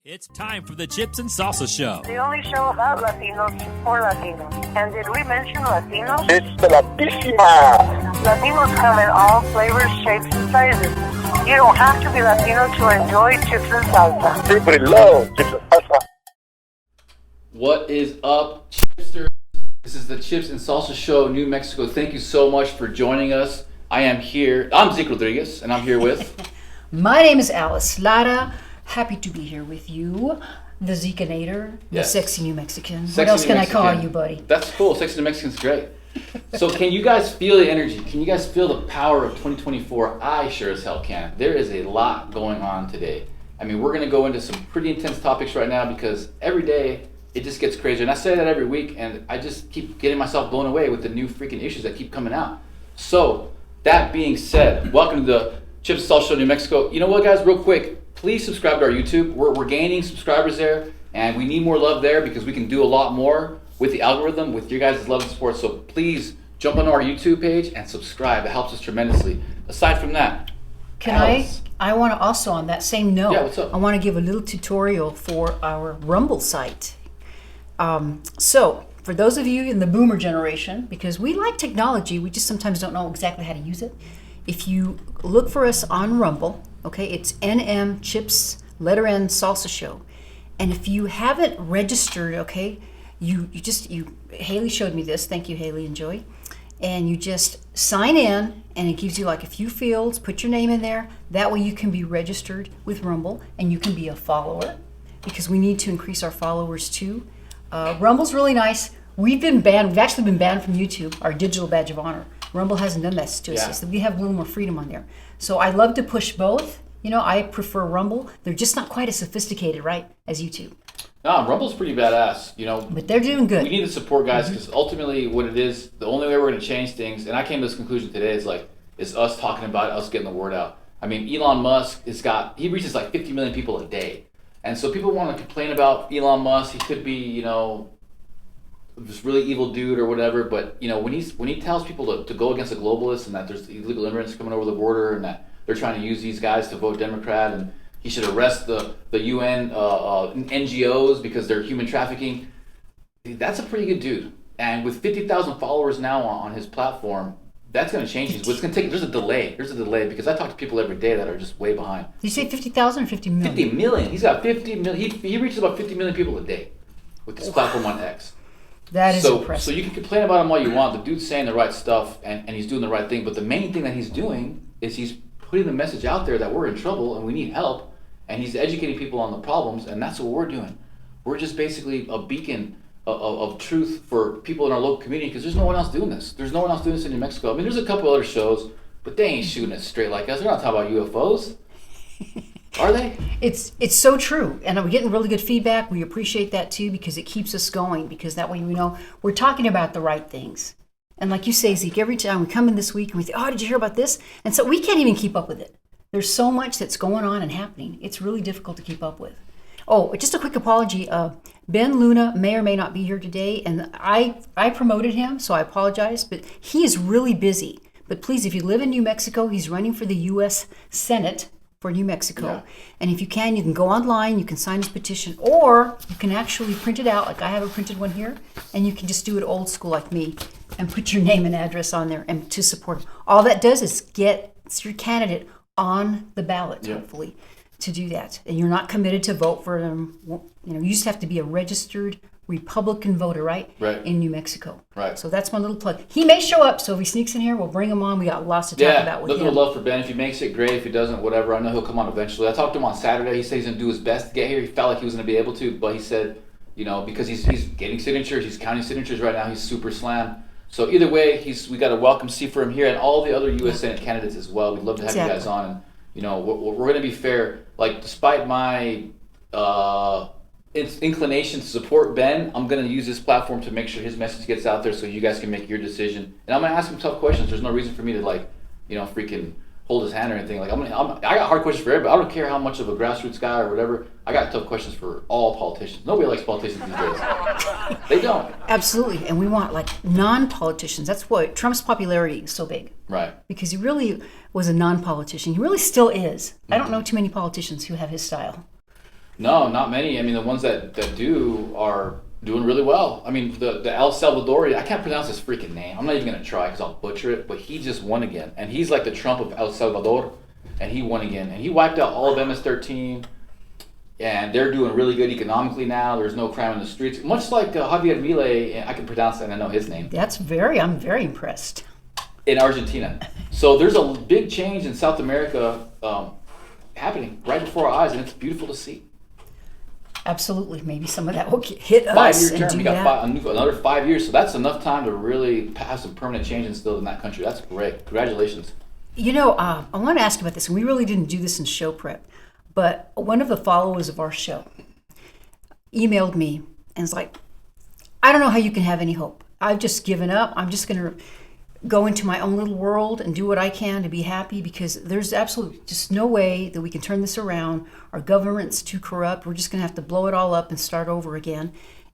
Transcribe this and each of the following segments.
It's time for the Chips and Salsa Show. The only show about Latinos for Latinos. And did we mention Latinos? It's the Latísima. Latinos come in all flavors, shapes, and sizes. You don't have to be Latino to enjoy chips and salsa. People love chips and salsa. What is up, chipsters? This is the Chips and Salsa Show, New Mexico. Thank you so much for joining us. I am here. I'm Zeke Rodriguez, and I'm here with... My name is Alice Lara. Happy to be here with you, the Zekanator, the sexy New Mexican. Sexy what else New can Mexican. I call you, buddy? That's cool. Sexy New Mexican's great. So can you guys feel the energy? Can you guys feel the power of 2024? I sure as hell can. There is a lot going on today. I mean, we're going to go into some pretty intense topics right now because every day it just gets crazier. And I say that every week, and I just keep getting myself blown away with the new freaking issues that keep coming out. So that being said, welcome to the Chips and Salsa Show, New Mexico. You know what, guys, real quick. Please subscribe to our YouTube. We're gaining subscribers there, and we need more love there because we can do a lot more with the algorithm, with your guys' love and support. So please jump onto our YouTube page and subscribe. It helps us tremendously. Aside from that, I want to also, on that same note, what's up? I want to give a little tutorial for our Rumble site. So, for those of you in the boomer generation, because we like technology, we just sometimes don't know exactly how to use it. If you look for us on Rumble, okay, it's NM Chips, letter N, Salsa Show. And if you haven't registered, okay, Haley showed me this. Thank you, Haley and Joey. And you just sign in, and it gives you like a few fields. Put your name in there. That way you can be registered with Rumble, and you can be a follower, because we need to increase our followers too. Rumble's really nice. We've actually been banned from YouTube, our digital badge of honor. Rumble hasn't done that to us, so we have a little more freedom on there. So I love to push both. You know, I prefer Rumble. They're just not quite as sophisticated, right, as YouTube. No, Rumble's pretty badass, you know. But they're doing good. We need to support guys because ultimately what it is, the only way we're going to change things, and I came to this conclusion today, is us talking about it, us getting the word out. I mean, Elon Musk he reaches like 50 million people a day. And so people want to complain about Elon Musk. He could be, you know, this really evil dude or whatever, but you know, when he tells people to go against the globalists and that there's illegal immigrants coming over the border and that they're trying to use these guys to vote Democrat and he should arrest the UN NGOs because they're human trafficking, that's a pretty good dude. And with 50,000 followers now on his platform, that's going to change things. What's going to take? There's a delay because I talk to people every day that are just way behind. Did you say 50,000 or 50 million? 50 million. He's got 50 million. He reaches about 50 million people a day with this platform on X. That is impressive. So you can complain about him all you want. The dude's saying the right stuff and he's doing the right thing. But the main thing that he's doing is he's putting the message out there that we're in trouble and we need help. And he's educating people on the problems. And that's what we're doing. We're just basically a beacon of truth for people in our local community because there's no one else doing this. There's no one else doing this in New Mexico. I mean, there's a couple other shows, but they ain't shooting it straight like us. They're not talking about UFOs. Are they? It's so true, and we're getting really good feedback. We appreciate that too because it keeps us going. Because that way we know we're talking about the right things. And like you say, Zeke, every time we come in this week and we think, "Oh, did you hear about this?" And so we can't even keep up with it. There's so much that's going on and happening. It's really difficult to keep up with. Oh, just a quick apology. Ben Luna may or may not be here today, and I promoted him, so I apologize. But he is really busy. But please, if you live in New Mexico, he's running for the U.S. Senate for New Mexico. Yeah. And if you can go online, you can sign his petition, or you can actually print it out, like I have a printed one here, and you can just do it old school like me and put your name and address on there and to support him. All that does is get your candidate on the ballot, hopefully, to do that. And you're not committed to vote for them. You know, you just have to be a registered Republican voter, right? In New Mexico. Right. So that's my little plug. He may show up, so if he sneaks in here, we'll bring him on. We got lots to talk about with him. Nothing but love for Ben. If he makes it, great. If he doesn't, whatever. I know he'll come on eventually. I talked to him on Saturday. He said he's going to do his best to get here. He felt like he was going to be able to, but he said, you know, because he's getting signatures, he's counting signatures right now. He's super slammed. So either way, we got a welcome seat for him here and all the other U.S. Senate candidates as well. We'd love to have you guys on. And, you know, we're going to be fair. Like, despite my inclination to support Ben, I'm going to use this platform to make sure his message gets out there so you guys can make your decision. And I'm going to ask him tough questions. There's no reason for me to, like, you know, freaking hold his hand or anything. Like, I got hard questions for everybody. I don't care how much of a grassroots guy or whatever. I got tough questions for all politicians. Nobody likes politicians these days. They don't. Absolutely. And we want, like, non-politicians. That's why Trump's popularity is so big. Right. Because he really was a non-politician. He really still is. I don't know too many politicians who have his style. No, not many. I mean, the ones that do are doing really well. I mean, the El Salvadorian, I can't pronounce his freaking name. I'm not even going to try because I'll butcher it, but he just won again. And he's like the Trump of El Salvador, and he won again. And he wiped out all of MS-13, and they're doing really good economically now. There's no crime in the streets. Much like Javier Milei, and I can pronounce it and I know his name. I'm very impressed. In Argentina. So there's a big change in South America happening right before our eyes, and it's beautiful to see. Absolutely. Maybe some of that will hit us. 5-year and term. do We got that. another 5 years, so that's enough time to really have some permanent change instilled in that country. That's great. Congratulations. You know, I want to ask about this, and we really didn't do this in show prep, but one of the followers of our show emailed me and was like, I don't know how you can have any hope. I've just given up. I'm just going to go into my own little world and do what I can to be happy because there's absolutely just no way that we can turn this around. Our government's too corrupt. We're just going to have to blow it all up and start over again.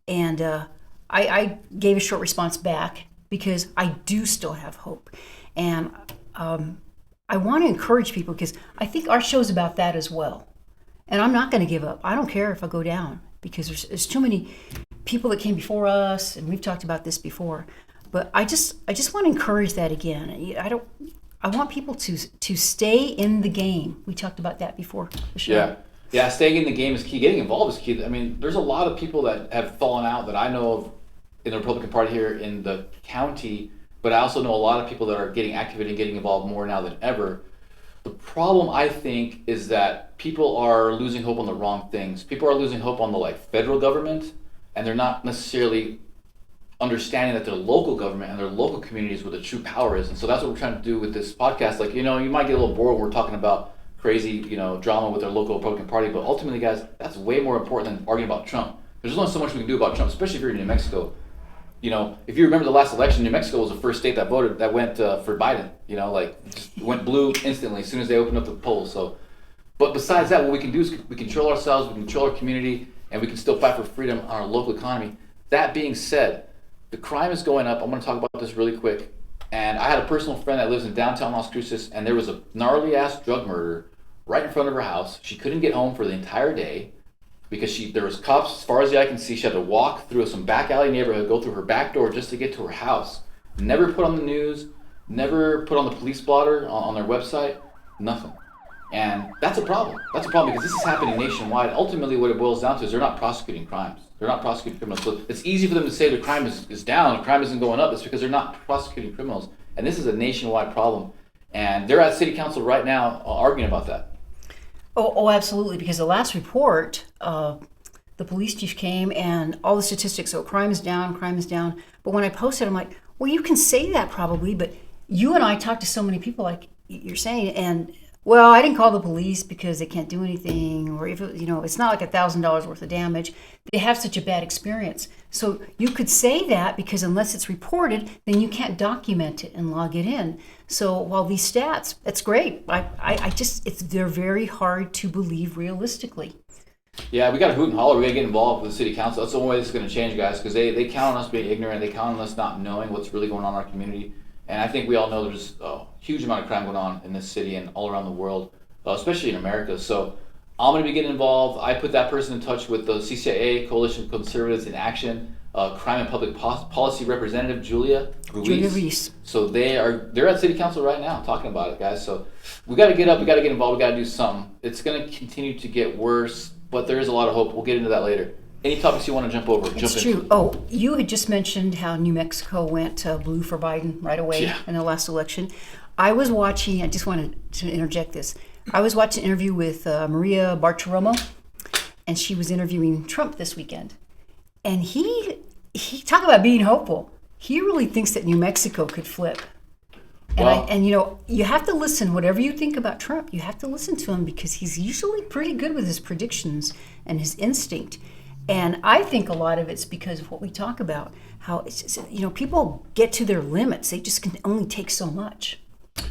And I gave a short response back because I do still have hope. And I want to encourage people because I think our show's about that as well. And I'm not going to give up. I don't care if I go down because there's too many people that came before us, and we've talked about this before. But I just want to encourage that again. I want people to stay in the game. We talked about that before the show. Yeah. Staying in the game is key. Getting involved is key. I mean, there's a lot of people that have fallen out that I know of in the Republican Party here in the county, but I also know a lot of people that are getting activated and getting involved more now than ever. The problem, I think, is that people are losing hope on the wrong things. People are losing hope on the federal government, and they're not necessarily understanding that their local government and their local communities where the true power is. And so that's what we're trying to do with this podcast. You might get a little bored when we're talking about crazy, drama with our local Republican Party, but ultimately, guys, that's way more important than arguing about Trump. There's only so much we can do about Trump, especially if you're in New Mexico. If you remember the last election, New Mexico was the first state that went for Biden. Just went blue instantly as soon as they opened up the polls. So, but besides that, what we can do is we control ourselves, we control our community, and we can still fight for freedom on our local economy. That being said, the crime is going up. I'm going to talk about this really quick. And I had a personal friend that lives in downtown Las Cruces, and there was a gnarly-ass drug murder right in front of her house. She couldn't get home for the entire day because there was cops as far as the eye can see. She had to walk through some back alley neighborhood, go through her back door just to get to her house. Never put on the news, never put on the police blotter on their website, nothing. And that's a problem. That's a problem because this is happening nationwide. Ultimately, what it boils down to is they're not prosecuting crimes. They're not prosecuting criminals. So it's easy for them to say the crime is down, the crime isn't going up. It's because they're not prosecuting criminals. And this is a nationwide problem. And they're at city council right now arguing about that. Oh, absolutely. Because the last report, the police chief came and all the statistics, so crime is down. But when I posted, I'm like, well, you can say that probably, but you and I talked to so many people like you're saying, and well, I didn't call the police because they can't do anything, or if it's not like $1,000 worth of damage. They have such a bad experience. So you could say that because unless it's reported, then you can't document it and log it in. So while these stats, that's great. They're very hard to believe realistically. Yeah, we got to hoot and holler. We got to get involved with the city council. That's the only way this is going to change, guys, because they count on us being ignorant. They count on us not knowing what's really going on in our community. And I think we all know there's a huge amount of crime going on in this city and all around the world, especially in America. So I'm going to be getting involved. I put that person in touch with the CCA, Coalition of Conservatives in Action, Crime and Public Policy Representative Julia Ruiz. So they're at City Council right now talking about it, guys. So we got to get up. We got to get involved. We got to do something. It's going to continue to get worse, but there is a lot of hope. We'll get into that later. Any topics you want to jump over? It's true. Oh, you had just mentioned how New Mexico went blue for Biden right away in the last election. I was watching, I just wanted to interject this. I was watching an interview with Maria Bartiromo, and she was interviewing Trump this weekend. And he talked about being hopeful. He really thinks that New Mexico could flip. And Wow. You have to listen, whatever you think about Trump, you have to listen to him because he's usually pretty good with his predictions and his instinct. And I think a lot of it's because of what we talk about, how it's just, people get to their limits. They just can only take so much.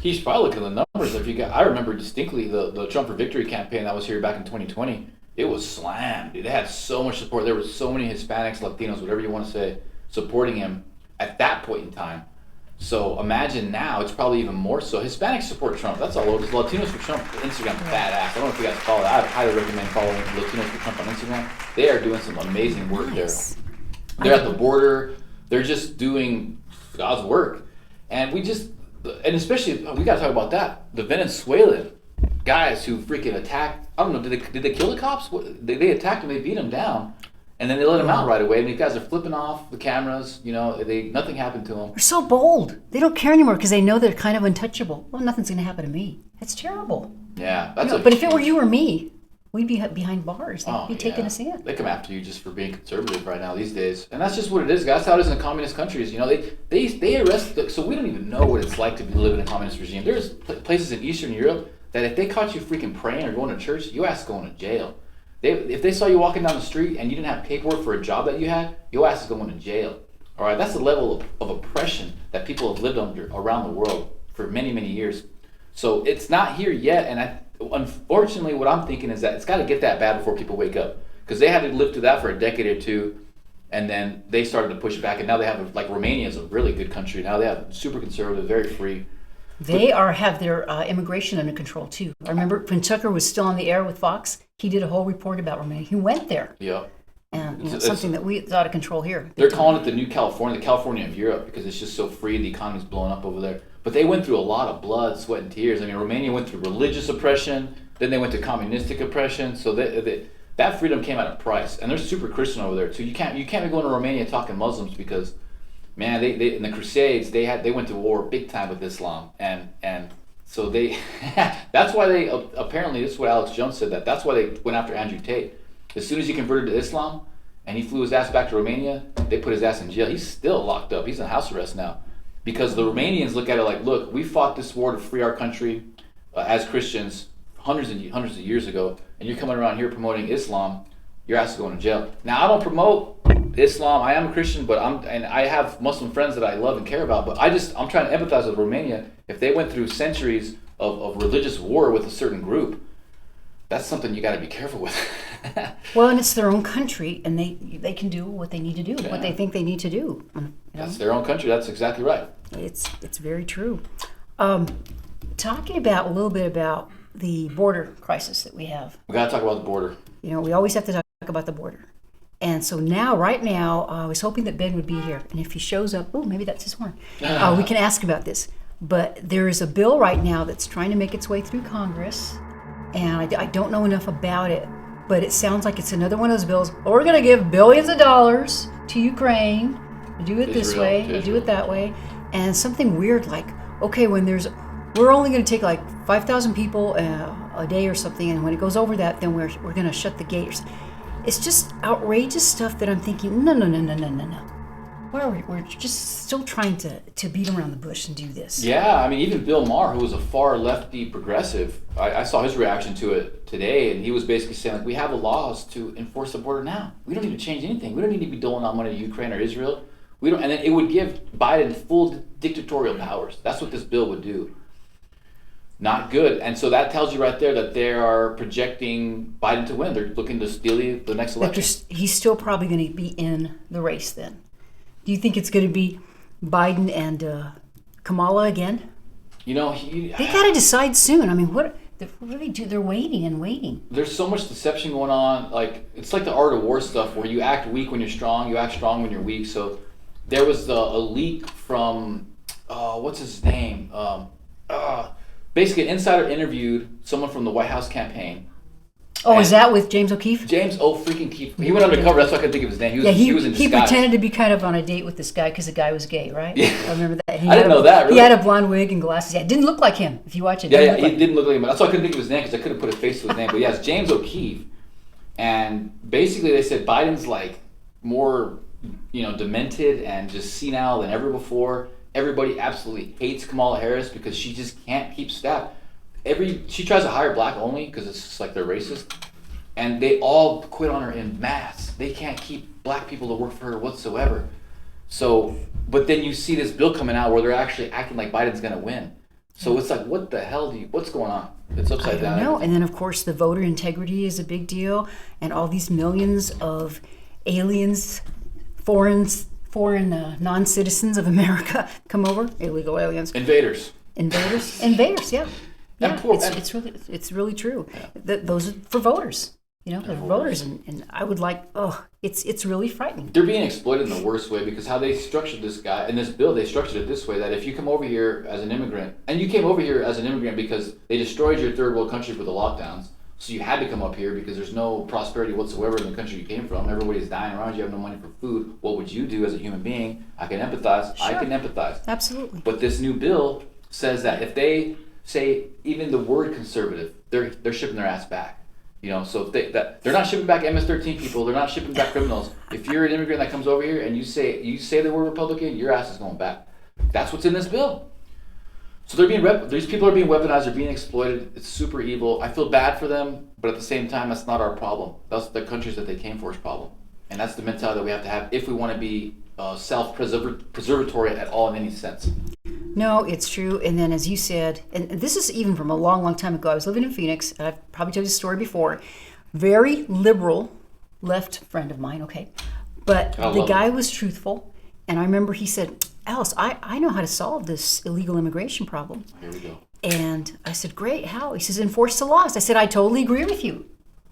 He's probably looking at the numbers. I remember distinctly the Trump for Victory campaign that was here back in 2020. It was slammed. It had so much support. There were so many Hispanics, Latinos, whatever you want to say, supporting him at that point in time. So imagine now, it's probably even more so. Hispanics support Trump. That's all over. Latinos for Trump, Instagram, badass. I don't know if you guys follow that. I highly recommend following Latinos for Trump on Instagram. They are doing some amazing work there. They're at the border. They're just doing God's work. And especially, we got to talk about that. The Venezuelan guys who freaking attacked, I don't know, did they kill the cops? They attacked them, they beat them down. And then they let them out right away. And these guys are flipping off the cameras. Nothing happened to them. They're so bold. They don't care anymore because they know they're kind of untouchable. Well, nothing's going to happen to me. That's terrible. Yeah. But if it were you or me, we'd be behind bars. They'd be taking us in. They come after you just for being conservative right now these days. And that's just what it is, guys. That's how it is in the communist countries. They arrest, so we don't even know what it's like to live in a communist regime. There's places in Eastern Europe that if they caught you freaking praying or going to church, your ass is going to jail. If they saw you walking down the street and you didn't have paperwork for a job that you had, your ass is going to jail. All right, that's the level of oppression that people have lived under around the world for many, many years. So it's not here yet, and unfortunately, what I'm thinking is that it's got to get that bad before people wake up, because they had to live through that for a decade or two, and then they started to push back, and now they have, like, Romania is a really good country. Now they have super conservative, very free. They have their immigration under control too. I remember when Tucker was still on the air with Fox, he did a whole report about Romania. He went there. Yeah. And it's something that it's out of control here. They're calling it the new California, the California of Europe, because it's just so free. The economy's blowing up over there. But they went through a lot of blood, sweat, and tears. I mean, Romania went through religious oppression, then they went to communistic oppression. So that freedom came at a price, and they're super Christian over there too. You can't be going to Romania talking Muslims because, man, they in the Crusades they went to war big time with Islam, and so they that's why they apparently, this is what Alex Jones said, that's why they went after Andrew Tate. As soon as he converted to Islam and he flew his ass back to Romania, they put his ass in jail. He's still locked up. He's in house arrest now. Because the Romanians look at it like, look, we fought this war to free our country as Christians hundreds of years ago, and you're coming around here promoting Islam, your ass is going to jail. Now, I don't promote Islam. I am a Christian, but I have Muslim friends that I love and care about, but I'm trying to empathize with Romania. If they went through centuries of religious war with a certain group, that's something you got to be careful with. Well, and it's their own country, and they can do what they need to do, what they think they need to do. That's their own country. That's exactly right. It's very true. Talking about a little bit about the border crisis that we have. We got to talk about the border. We always have to talk about the border. And so right now, I was hoping that Ben would be here. And if he shows up, maybe that's his horn. We can ask about this. But there is a bill right now that's trying to make its way through Congress. And I don't know enough about it. But it sounds like it's another one of those bills. We're going to give billions of dollars to Ukraine. We do it this way. We do it that way. And something weird like, okay, we're only going to take like 5,000 people a day or something. And when it goes over that, then we're going to shut the gates. It's just outrageous stuff that I'm thinking, no. We're just still trying to beat around the bush and do this. Yeah, I mean, even Bill Maher, who was a far lefty progressive, I saw his reaction to it today, and he was basically saying, like, we have the laws to enforce the border now. We don't need to change anything. We don't need to be doling out money to Ukraine or Israel. And then it would give Biden full dictatorial powers. That's what this bill would do. Not good. And so that tells you right there that they are projecting Biden to win. They're looking to steal the next election. He's still probably going to be in the race then. Do you think it's going to be Biden and Kamala again? They got to decide soon. I mean, what do they do? They're waiting and waiting. There's so much deception going on. Like, it's like the art of war stuff where you act weak when you're strong, you act strong when you're weak. So there was a leak from, what's his name? Basically, an insider interviewed someone from the White House campaign. Oh, is that with James O'Keefe? James O'Keefe. He went undercover. That's why I couldn't think of his name. He was in disguise. He pretended to be kind of on a date with this guy because the guy was gay, right? Yeah. I remember that. I didn't know that, really. He had a blonde wig and glasses. Yeah, it didn't look like him, if you watch it. Yeah, he didn't look like him. That's why I couldn't think of his name, because I couldn't put a face to his name. But yeah, it's James O'Keefe. And basically they said Biden's like more, demented and just senile than ever before. Everybody absolutely hates Kamala Harris because she just can't keep staff. She tries to hire black only because it's just like they're racist. And they all quit on her en masse. They can't keep black people to work for her whatsoever. So, but then you see this bill coming out where they're actually acting like Biden's going to win. So it's like, what the hell what's going on? It's upside down. I don't know. And then, of course, the voter integrity is a big deal. And all these millions of aliens, foreign foreign non-citizens of America come over, illegal aliens. Invaders. Invaders, yeah. And Yeah, poor- it's really true. Those are for voters. You know, they're voters, and I would like. It's really frightening. They're being exploited in the worst way because how they structured this guy in this bill, they structured it this way that if you come over here as an immigrant, and you came over here as an immigrant because they destroyed your third world country with the lockdowns, so you had to come up here because there's no prosperity whatsoever in the country you came from. Everybody's dying around you. You have no money for food. What would you do as a human being? I can empathize. Sure. I can empathize. Absolutely. But this new bill says that if they say even the word conservative, they're shipping their ass back. You know, so if they're not shipping back MS-13 people, they're not shipping back criminals. If you're an immigrant that comes over here and you say the word Republican, your ass is going back. That's what's in this bill. So these people are being weaponized, they're being exploited. It's super evil. I feel bad for them, but at the same time, that's not our problem. That's the countries that they came for's problem, and that's the mentality that we have to have if we want to be self-preservatory at all in any sense. No, it's true. And then, as you said, and this is even from a long, long time ago. I was living in Phoenix, and I've probably told you this story before. Very liberal left friend of mine, okay? But the guy was truthful, and I remember he said, Alice, I know how to solve this illegal immigration problem. Here we go. And I said, great, how? He says, enforce the laws. I said, I totally agree with you.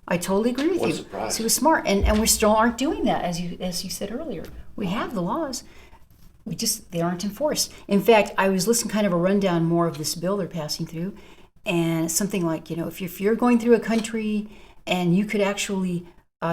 What you. Surprise. So he was smart, and we still aren't doing that, as you said earlier. We have the laws. They aren't enforced. In fact, I was listening kind of a rundown more of this bill they're passing through, and something like, if you're going through a country and you could actually,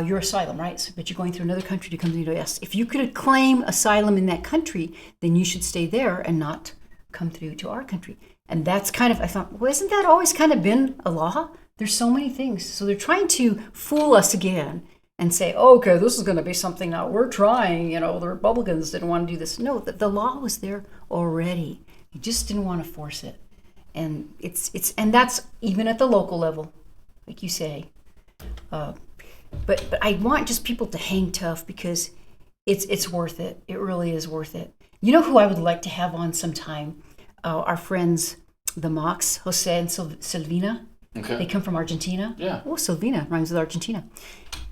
you're asylum, right? So, but you're going through another country to come to the U.S. If you could claim asylum in that country, then you should stay there and not come through to our country. And that's kind of, I thought, well, isn't that always kind of been a law? There's so many things. So they're trying to fool us again and say, okay, this is going to be something now. We're trying, the Republicans didn't want to do this. No, the law was there already. You just didn't want to force it. And and that's even at the local level, like you say. But I want just people to hang tough because it's worth it. It really is worth it. You know who I would like to have on sometime? Our friends, the Mox, Jose and Silvina. Okay. They come from Argentina. Yeah. Oh, Silvina rhymes with Argentina.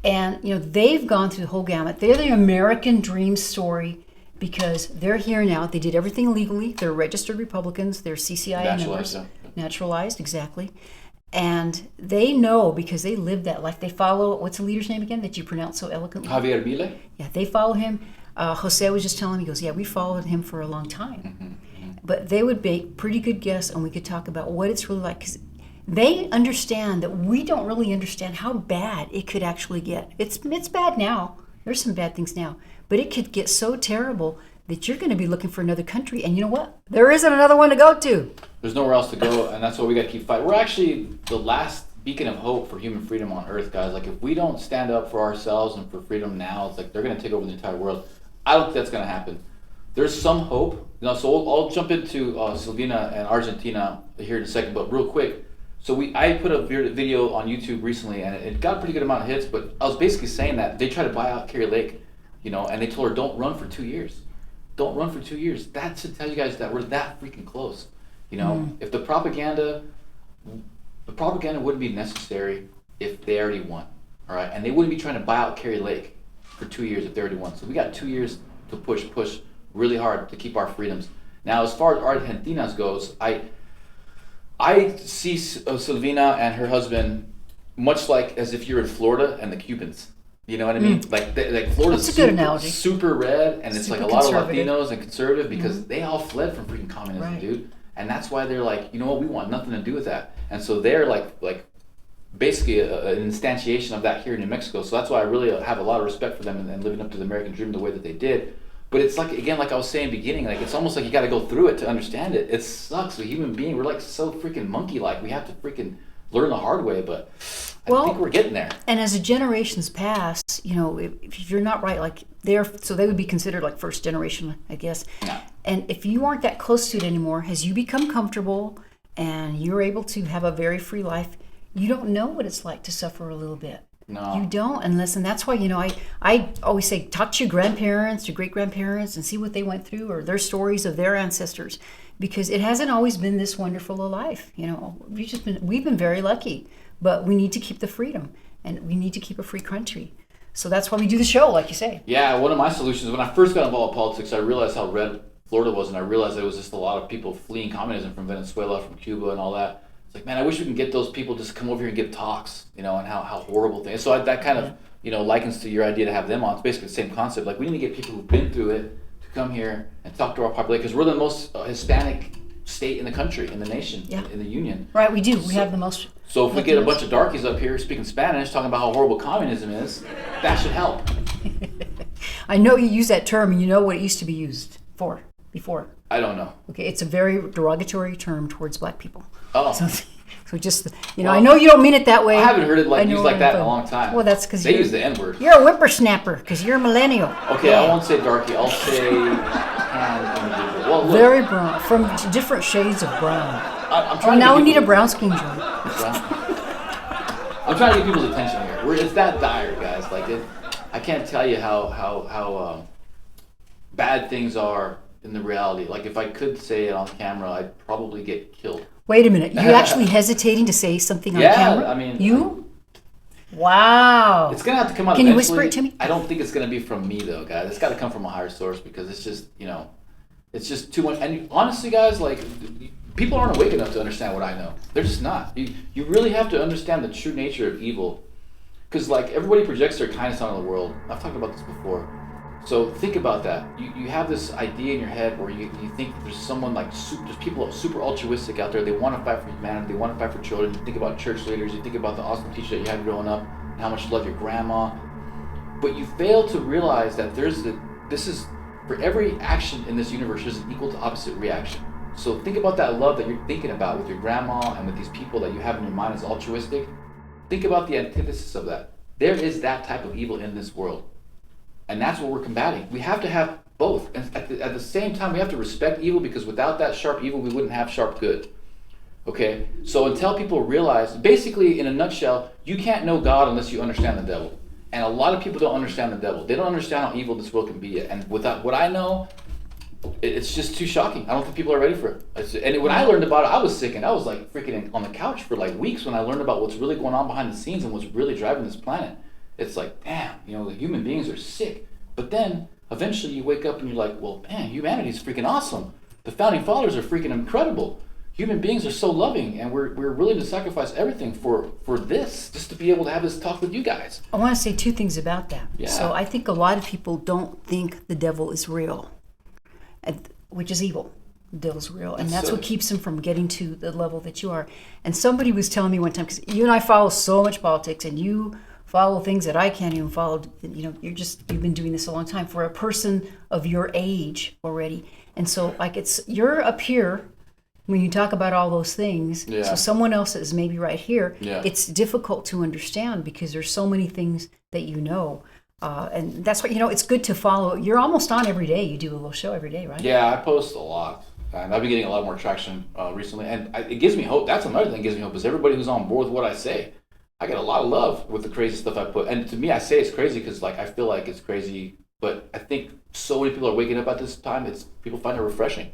And, they've gone through the whole gamut. They're the American dream story because they're here now. They did everything legally. They're registered Republicans. They're CCI members. Naturalized, exactly. And they know because they live that life. They follow, what's the leader's name again that you pronounce so eloquently? Javier Milei? Yeah, they follow him. Jose was just telling me, he goes, yeah, we followed him for a long time. Mm-hmm. But they would make pretty good guess, and we could talk about what it's really like. Because they understand that we don't really understand how bad it could actually get. It's bad now. There's some bad things now. But it could get so terrible that you're going to be looking for another country. And you know what? There isn't another one to go to. There's nowhere else to go, and that's why we got to keep fighting. We're actually the last beacon of hope for human freedom on Earth, guys. Like, if we don't stand up for ourselves and for freedom now, it's like they're going to take over the entire world. I don't think that's going to happen. There's some hope. So I'll jump into Silvina and Argentina here in a second, but real quick. So I put a video on YouTube recently, and it got a pretty good amount of hits, but I was basically saying that they tried to buy out Carrie Lake, and they told her, don't run for 2 years. Don't run for 2 years. That should tell you guys that we're that freaking close. If the propaganda wouldn't be necessary if they already won, all right? And they wouldn't be trying to buy out Carrie Lake for 2 years if they already won. So we got 2 years to push really hard to keep our freedoms. Now, as far as Argentina goes, I see Silvina and her husband much like as if you're in Florida and the Cubans. You know what I mean? Like Florida's That's a good analogy. super red, and it's Super like a lot of conservative. Latinos and conservative because they all fled from freaking communism, Right. dude. And that's why they're like, you know what, we want nothing to do with that. And so they're like basically an instantiation of that here in New Mexico. So that's why I really have a lot of respect for them and living up to the American dream the way that they did. But it's like, again, like I was saying beginning, like it's almost like you got to go through it to understand it. It sucks. We're human being. We're like so freaking monkey-like. We have to freaking learn the hard way, but I think we're getting there. And as the generations pass, if you're not right, like they would be considered like first generation, I guess. Yeah. And if you aren't that close to it anymore, as you become comfortable and you're able to have a very free life, you don't know what it's like to suffer a little bit. No. You don't. And listen, that's why, I always say, talk to your grandparents, your great-grandparents, and see what they went through or their stories of their ancestors. Because it hasn't always been this wonderful a life. We've been very lucky, but we need to keep the freedom and we need to keep a free country. So that's why we do the show, like you say. Yeah, one of my solutions, when I first got involved in politics, I realized how red Florida was, and I realized there was just a lot of people fleeing communism from Venezuela, from Cuba, and all that. It's like, man, I wish we can get those people just to come over here and give talks, and how horrible things. So that kind of, likens to your idea to have them on. It's basically the same concept. Like, we need to get people who've been through it to come here and talk to our population, because we're the most Hispanic state in the country, in the nation, in the union. Right, we do. We have the most. So if we get a bunch of darkies up here speaking Spanish, talking about how horrible communism is, that should help. I know you use that term, and you know what it used to be used for before. I don't know. Okay, it's a very derogatory term towards black people. Oh. So just, I know you don't mean it that way. I haven't heard it used like that in a long time. Well, that's because they use the N-word. You're a whippersnapper because you're a millennial. Okay, I won't say darky. I'll say individual. Well, look. Very brown, from different shades of brown. I'm trying now to we need a brown skin joint. I'm trying to get people's attention here. It's that dire, guys. Like, I can't tell you how bad things are in the reality. Like, if I could say it on camera, I'd probably get killed. Wait a minute. You actually hesitating to say something on camera? Yeah, I mean... You? Wow. It's going to have to come out Can eventually. you whisper it to me? I don't think it's going to be from me, though, guys. It's got to come from a higher source, because it's just, it's just too much. And honestly, guys, like, people aren't awake enough to understand what I know. They're just not. You really have to understand the true nature of evil. Because, like, everybody projects their kindness onto the world. I've talked about this before. So think about that. You have this idea in your head where you think there's someone there's people super altruistic out there. They want to fight for humanity. They want to fight for children. You think about church leaders. You think about the awesome teacher that you had growing up and how much you love your grandma. But you fail to realize that for every action in this universe, there's an equal to opposite reaction. So think about that love that you're thinking about with your grandma and with these people that you have in your mind as altruistic. Think about the antithesis of that. There is that type of evil in this world. And that's what we're combating. We have to have both. And at the same time, we have to respect evil, because without that sharp evil, we wouldn't have sharp good. Okay? So until people realize, basically, in a nutshell, you can't know God unless you understand the devil. And a lot of people don't understand the devil. They don't understand how evil this world can be. And without what I know, it's just too shocking. I don't think people are ready for it. And when I learned about it, I was sick, and I was like freaking on the couch for like weeks when I learned about what's really going on behind the scenes and what's really driving this planet. It's like, damn, the human beings are sick. But then eventually you wake up and you're like, well, man, humanity's freaking awesome. The founding fathers are freaking incredible. Human beings are so loving, and we're willing to sacrifice everything for this, just to be able to have this talk with you guys. I want to say two things about that. Yeah. So I think a lot of people don't think the devil is real, which is evil. The devil's real. And that's what keeps them from getting to the level that you are. And somebody was telling me one time, because you and I follow so much politics, and you follow things that I can't even follow. You've been doing this a long time for a person of your age already. And so you're up here when you talk about all those things. Yeah. So someone else is maybe right here. Yeah. It's difficult to understand because there's so many things that you know. And that's what, it's good to follow. You're almost on every day. You do a little show every day, right? Yeah, I post a lot. And I've been getting a lot more traction recently. And it gives me hope. That's another thing that gives me hope, is everybody who's on board with what I say. I get a lot of love with the crazy stuff I put. And to me, I say it's crazy because I feel like it's crazy. But I think so many people are waking up at this time. People find it refreshing.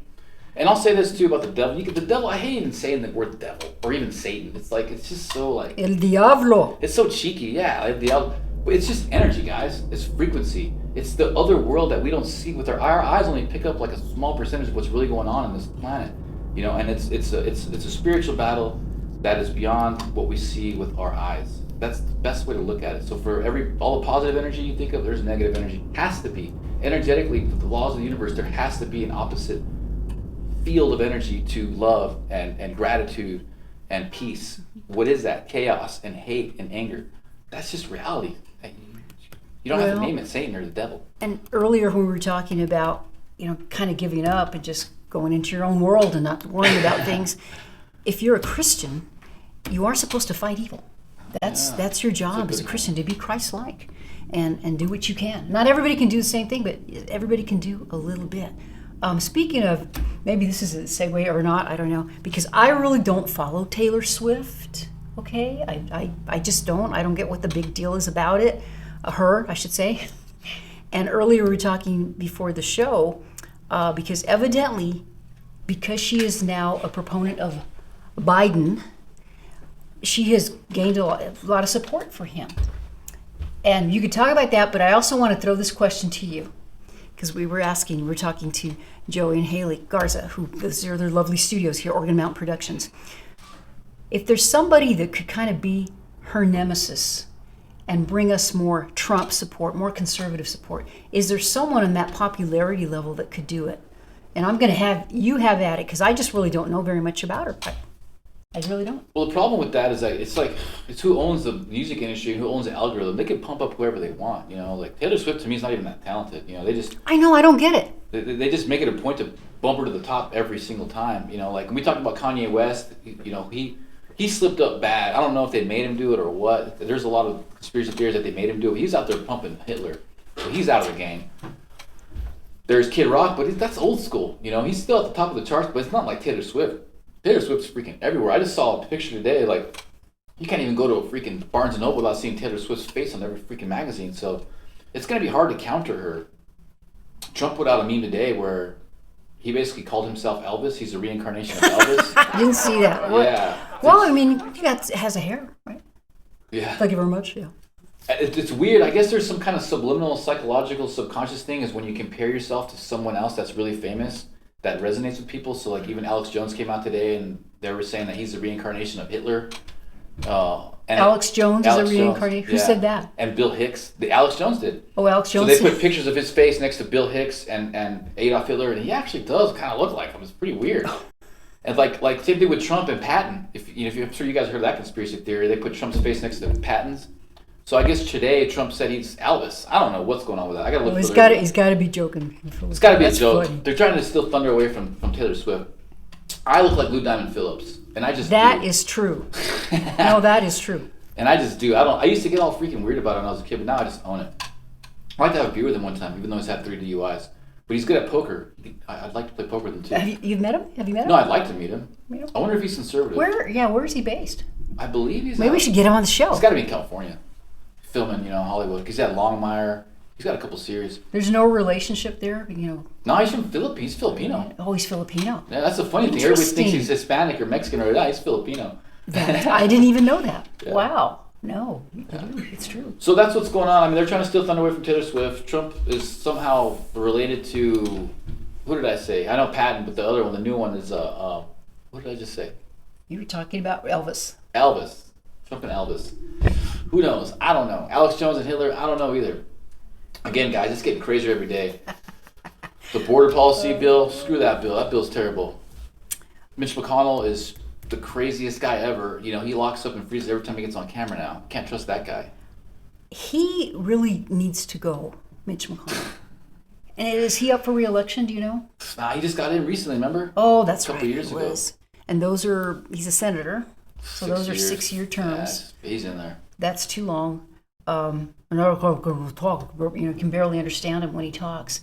And I'll say this too about the devil. The devil, I hate even saying the word devil or even Satan. It's just so El Diablo. It's so cheeky, yeah. El Diablo. It's just energy, guys. It's frequency. It's the other world that we don't see with our eyes. Only pick up a small percentage of what's really going on in this planet. And it's a spiritual battle that is beyond what we see with our eyes. That's the best way to look at it. So for all the positive energy you think of, there's negative energy. Has to be. Energetically, with the laws of the universe, there has to be an opposite field of energy to love and gratitude and peace. What is that? Chaos and hate and anger. That's just reality. You don't have to name it Satan or the devil. And earlier when we were talking about, kind of giving up and just going into your own world and not worrying about things, if you're a Christian, you are supposed to fight evil. That's your job as a Christian, to be Christ-like and do what you can. Not everybody can do the same thing, but everybody can do a little bit. Speaking of, maybe this is a segue or not, I don't know, because I really don't follow Taylor Swift, okay? I just don't. I don't get what the big deal is about it. Her, I should say. And earlier we were talking before the show, because evidently, because she is now a proponent of Biden, she has gained a lot of support for him. And you could talk about that, but I also want to throw this question to you. Because we were talking to Joey and Haley Garza, who those are their lovely studios here, Oregon Mountain Productions. If there's somebody that could kind of be her nemesis and bring us more Trump support, more conservative support, is there someone on that popularity level that could do it? And I'm going to have you have at it, because I just really don't know very much about her. I really don't. Well, the problem with that is that it's who owns the music industry and who owns the algorithm. They can pump up whoever they want, you know. Like Taylor Swift to me is not even that talented, you know. I know, I don't get it. They just make it a point to bump her to the top every single time, you know. Like when we talk about Kanye West, you know, he slipped up bad. I don't know if they made him do it or what. There's a lot of conspiracy theories that they made him do it. He's out there pumping Hitler, so he's out of the game. There's Kid Rock, but that's old school, you know. He's still at the top of the charts, but it's not like Taylor Swift. Taylor Swift's freaking everywhere. I just saw a picture today, like, you can't even go to a freaking Barnes & Noble without seeing Taylor Swift's face on every freaking magazine, so it's going to be hard to counter her. Trump put out a meme today where he basically called himself Elvis. He's a reincarnation of Elvis. I didn't see that. What? Yeah. Well, I mean, he has a hair, right? Yeah. Thank you very much, yeah. It's weird. I guess there's some kind of subliminal, psychological, subconscious thing is when you compare yourself to someone else that's really famous, that resonates with people. So like even Alex Jones came out today and they were saying that he's the reincarnation of Hitler. Alex Jones is a reincarnation? Who said that? And Bill Hicks. Alex Jones did. Oh, Alex Jones. So they put pictures of his face next to Bill Hicks and Adolf Hitler, and he actually does kind of look like him. It's pretty weird. And like same thing with Trump and Patton. I'm sure you guys heard that conspiracy theory. They put Trump's face next to Patton's. So I guess today Trump said he's Elvis. I don't know what's going on with that. I gotta look. He's got to be joking. It's got to be a joke. Funny. They're trying to steal thunder away from Taylor Swift. I look like Lou Diamond Phillips, and I just that is true. No, that is true. And I just do. I used to get all freaking weird about it when I was a kid, but now I just own it. I like to have a beer with him one time, even though he's had 3 DUIs. But he's good at poker. I'd like to play poker with him too. Have you met him? Have you met him? No, I'd like to meet him. I wonder if he's conservative. Where is he based? I believe he's. Maybe we should get him on the show. He's got to be in California, filming, Hollywood. He's at Longmire. He's got a couple series. There's no relationship there, No, he's from Philippines. He's Filipino. Oh, he's Filipino. Yeah, that's the funny thing. Everybody thinks he's Hispanic or Mexican or he's Filipino. I didn't even know that. Yeah. Wow. No, it's true. So that's what's going on. I mean, they're trying to steal thunder away from Taylor Swift. Trump is somehow related to, who did I say? I know Patton, but the other one, the new one is, what did I just say? You were talking about Elvis. Elvis. Trump and Elvis. Who knows? I don't know. Alex Jones and Hitler, I don't know either. Again, guys, it's getting crazier every day. The border policy bill, screw that bill. That bill's terrible. Mitch McConnell is the craziest guy ever. He locks up and freezes every time he gets on camera now. Can't trust that guy. He really needs to go, Mitch McConnell. And is he up for re-election, do you know? Nah, he just got in recently, remember? Oh, that's right. A couple years ago. And he's a senator, so those are 6-year terms. Yeah, he's in there. That's too long. Can barely understand him when he talks.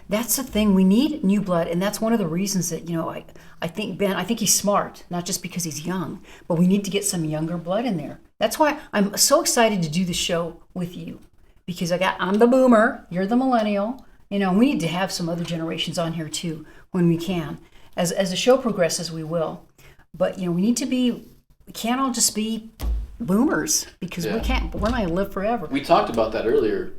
That's the thing. We need new blood, and that's one of the reasons that I think he's smart, not just because he's young, but we need to get some younger blood in there. That's why I'm so excited to do the show with you, because I'm the boomer, you're the millennial. We need to have some other generations on here too when we can. As the show progresses, we will. But we can't all just be boomers, because we're not going to live forever. We talked about that earlier.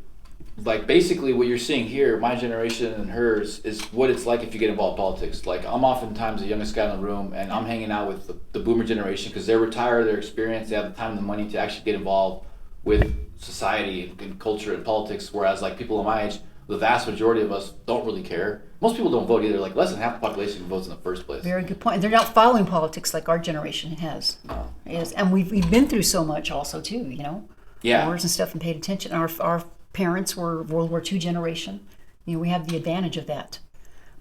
Like, basically what you're seeing here, my generation and hers, is what it's like if you get involved in politics. Like, I'm oftentimes the youngest guy in the room, and I'm hanging out with the boomer generation because they're retired, they're experienced, they have the time and the money to actually get involved with society and culture and politics, whereas like people of my age, the vast majority of us don't really care. Most people don't vote either. Like, less than half the population votes in the first place. Very good point. They're not following politics like our generation has. No. Yes, and we've been through so much also too, Yeah. Wars and stuff, and paid attention. Our parents were World War II generation. We have the advantage of that.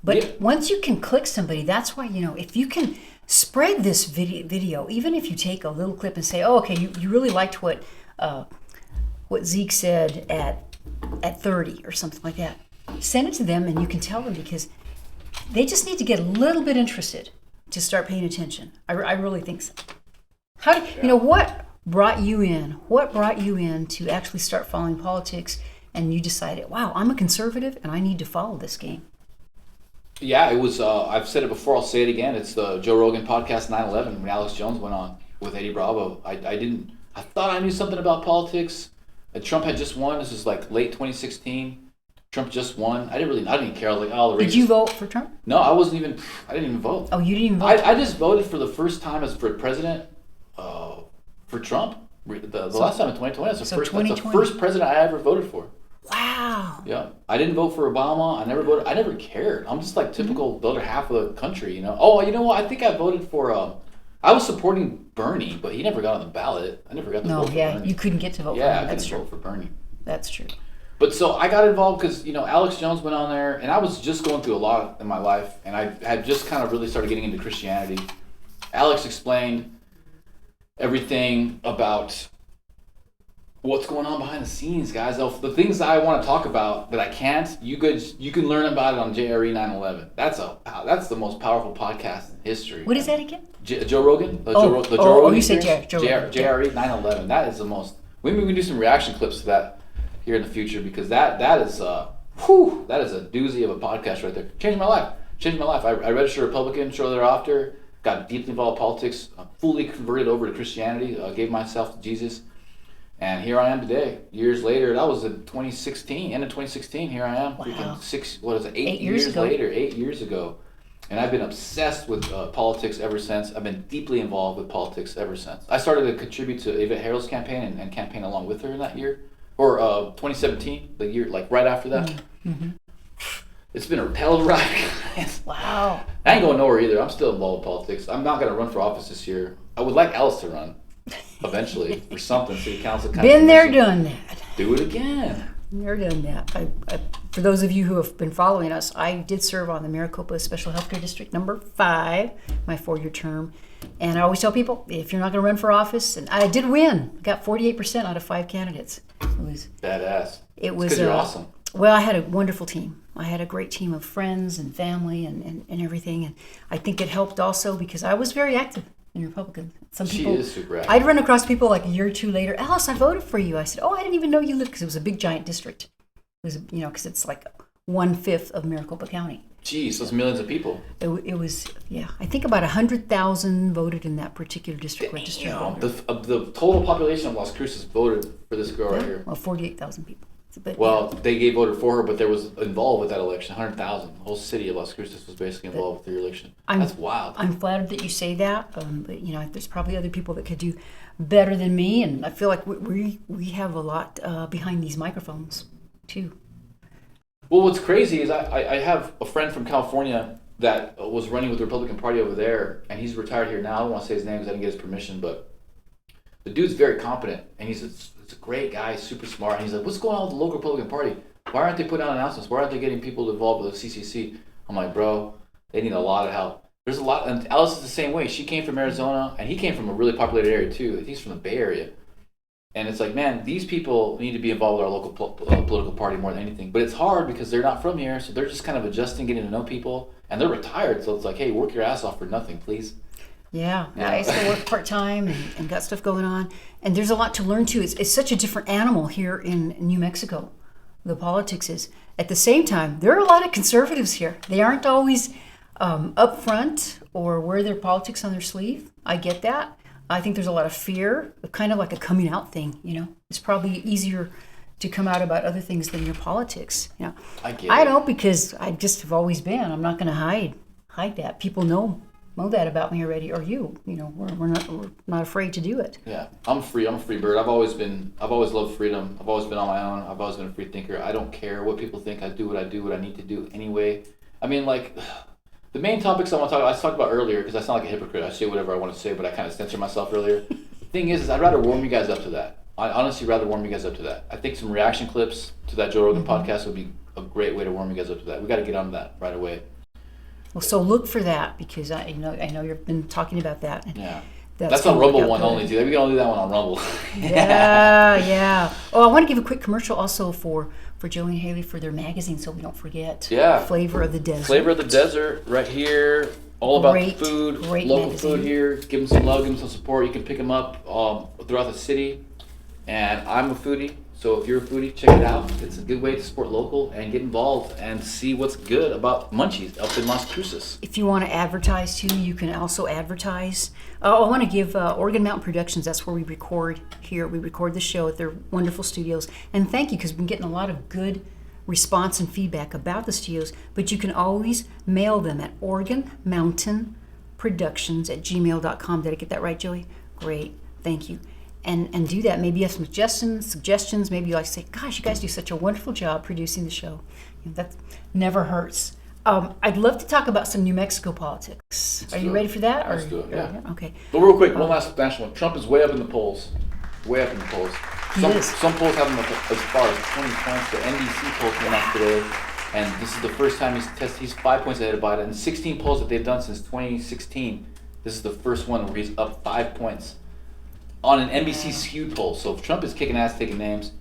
But once you can click somebody, that's why, if you can spread this video, even if you take a little clip and say, oh, okay, you really liked what Zeke said at 30 or something like that. Send it to them, and you can tell them, because they just need to get a little bit interested to start paying attention. I really think so. What brought you in? What brought you in to actually start following politics, and you decided, wow, I'm a conservative and I need to follow this game? Yeah, it was, I've said it before, I'll say it again. It's the Joe Rogan podcast 9/11 when Alex Jones went on with Eddie Bravo. I thought I knew something about politics. Trump had just won. This is like late 2016. Trump just won. I didn't care. I was like, oh, the race. Did you vote for Trump? No, I didn't even vote. Oh, you didn't even vote? I just voted for the first time as for president for Trump. The last time in 2020. That's the first president I ever voted for. Wow. Yeah. I didn't vote for Obama. I never voted. I never cared. I'm just like typical the other half of the country, you know. Oh, you know what? I think I voted for I was supporting Bernie, but he never got on the ballot. I never got to vote for Bernie. You couldn't get to vote for him. him. Yeah, I couldn't vote for Bernie. That's true. But so I got involved because, you know, Alex Jones went on there, and I was just going through a lot in my life, and I had just kind of really started getting into Christianity. Alex explained everything about what's going on behind the scenes, guys. The things that I want to talk about that I can't, you can learn about it on JRE 911. That's the most powerful podcast in history. What is that again? Joe Rogan? The Joe Rogan you said Joe Rogan. JRE 911. That is the most. Maybe we can do some reaction clips to that here in the future, because that is a doozy of a podcast right there. Changed my life. I registered Republican shortly thereafter, got deeply involved in politics, fully converted over to Christianity, gave myself to Jesus, and here I am today. Years later, that was in 2016, end of 2016, here I am. Wow. 8 years later, 8 years ago. And I've been obsessed with politics ever since. I've been deeply involved with politics ever since. I started to contribute to Yvette Herrell's campaign and campaign along with her in that year. Or 2017, the year like right after that. Mm-hmm. It's been a hell of a ride. Wow. I ain't going nowhere either. I'm still involved in politics. I'm not going to run for office this year. I would like Alice to run eventually for something, city council. Been there, done that. Do it again. Never done that. For those of you who have been following us, I did serve on the Maricopa Special Healthcare District number 5, my 4-year term. And I always tell people, if you're not going to run for office, and I did win. I got 48% out of 5 candidates. It was badass. It was because you're awesome. Well, I had a wonderful team. I had a great team of friends and family and everything. And I think it helped also because I was very active in Republicans. She is super active. I'd run across people like a year or two later. Alice, I voted for you. I said, oh, I didn't even know you lived, because it was a big giant district. It was, you know, because it's like 1/5 of Maricopa County. Jeez, those millions of people. It was, yeah. I think about 100,000 voted in that particular district registered. The total population of Las Cruces voted for this girl right here. Well, 48,000 people. They voted for her, but there was involved with that election 100,000. The whole city of Las Cruces was basically involved with the election. That's wild. I'm flattered that you say that, but you know, there's probably other people that could do better than me, and I feel like we have a lot behind these microphones too. Well, what's crazy is I have a friend from California that was running with the Republican Party over there, and he's retired here now. I don't want to say his name because I didn't get his permission, but the dude's very competent, and he's a great guy, super smart. And he's like, what's going on with the local Republican Party? Why aren't they putting out announcements? Why aren't they getting people involved with the CCC? I'm like, bro, they need a lot of help. There's a lot, and Alice is the same way. She came from Arizona, and he came from a really populated area too. He's from the Bay Area. And it's like, man, these people need to be involved with our local political party more than anything. But it's hard because they're not from here, so they're just kind of adjusting, getting to know people. And they're retired, so it's like, hey, work your ass off for nothing, please. Yeah. I still work part-time and got stuff going on. And there's a lot to learn, too. It's such a different animal here in New Mexico, the politics is. At the same time, there are a lot of conservatives here. They aren't always up front or wear their politics on their sleeve. I get that. I think there's a lot of fear, kind of like a coming out thing, you know. It's probably easier to come out about other things than your politics, you know. I don't, because I just have always been. I'm not going to hide that. People know that about me already, or you know, we're not afraid to do it. Yeah, I'm free. I'm a free bird. I've always loved freedom. I've always been on my own. I've always been a free thinker. I don't care what people think. I do what I need to do anyway. I mean, like, the main topics I talked about earlier, because I sound like a hypocrite. I say whatever I want to say, but I kind of censor myself earlier. The thing is I'd rather warm you guys up to that. I honestly rather warm you guys up to that. I think some reaction clips to that Joe Rogan podcast would be a great way to warm you guys up to that. We got to get on that right away. Well, so look for that, because I know you've been talking about that. Yeah. That's on Rumble one only, too. We can only do that one on Rumble. Yeah. Oh, I want to give a quick commercial also for Joey and Haley for their magazine, so we don't forget. Yeah. Flavor of the Desert. Flavor of the Desert, right here. All about the food, local magazine. food here. Give them some love, give them some support. You can pick them up throughout the city. And I'm a foodie, So if you're a foodie, check it out. It's a good way to support local and get involved and see what's good about Munchies up in Las Cruces. If you want to advertise too, you can also advertise. I want to give Oregon Mountain Productions, that's where we record here. We record the show at their wonderful studios. And thank you, because we've been getting a lot of good response and feedback about the studios. But you can always mail them at oregonmountainproductions@gmail.com. Did I get that right, Joey? Great, thank you. And do that. Maybe you have some suggestions. Maybe you like to say, gosh, you guys do such a wonderful job producing the show. That never hurts. I'd love to talk about some New Mexico politics. Are you ready for that? Let's do it, yeah. Okay. But real quick, one last national one. Trump is way up in the polls. Way up in the polls. Some polls have him up as far as 20 points. The NBC poll came out today, and this is the first time he's 5 points ahead of Biden. And 16 polls that they've done since 2016, this is the first one where he's up 5 points on an NBC skewed poll. So if Trump is kicking ass, taking names,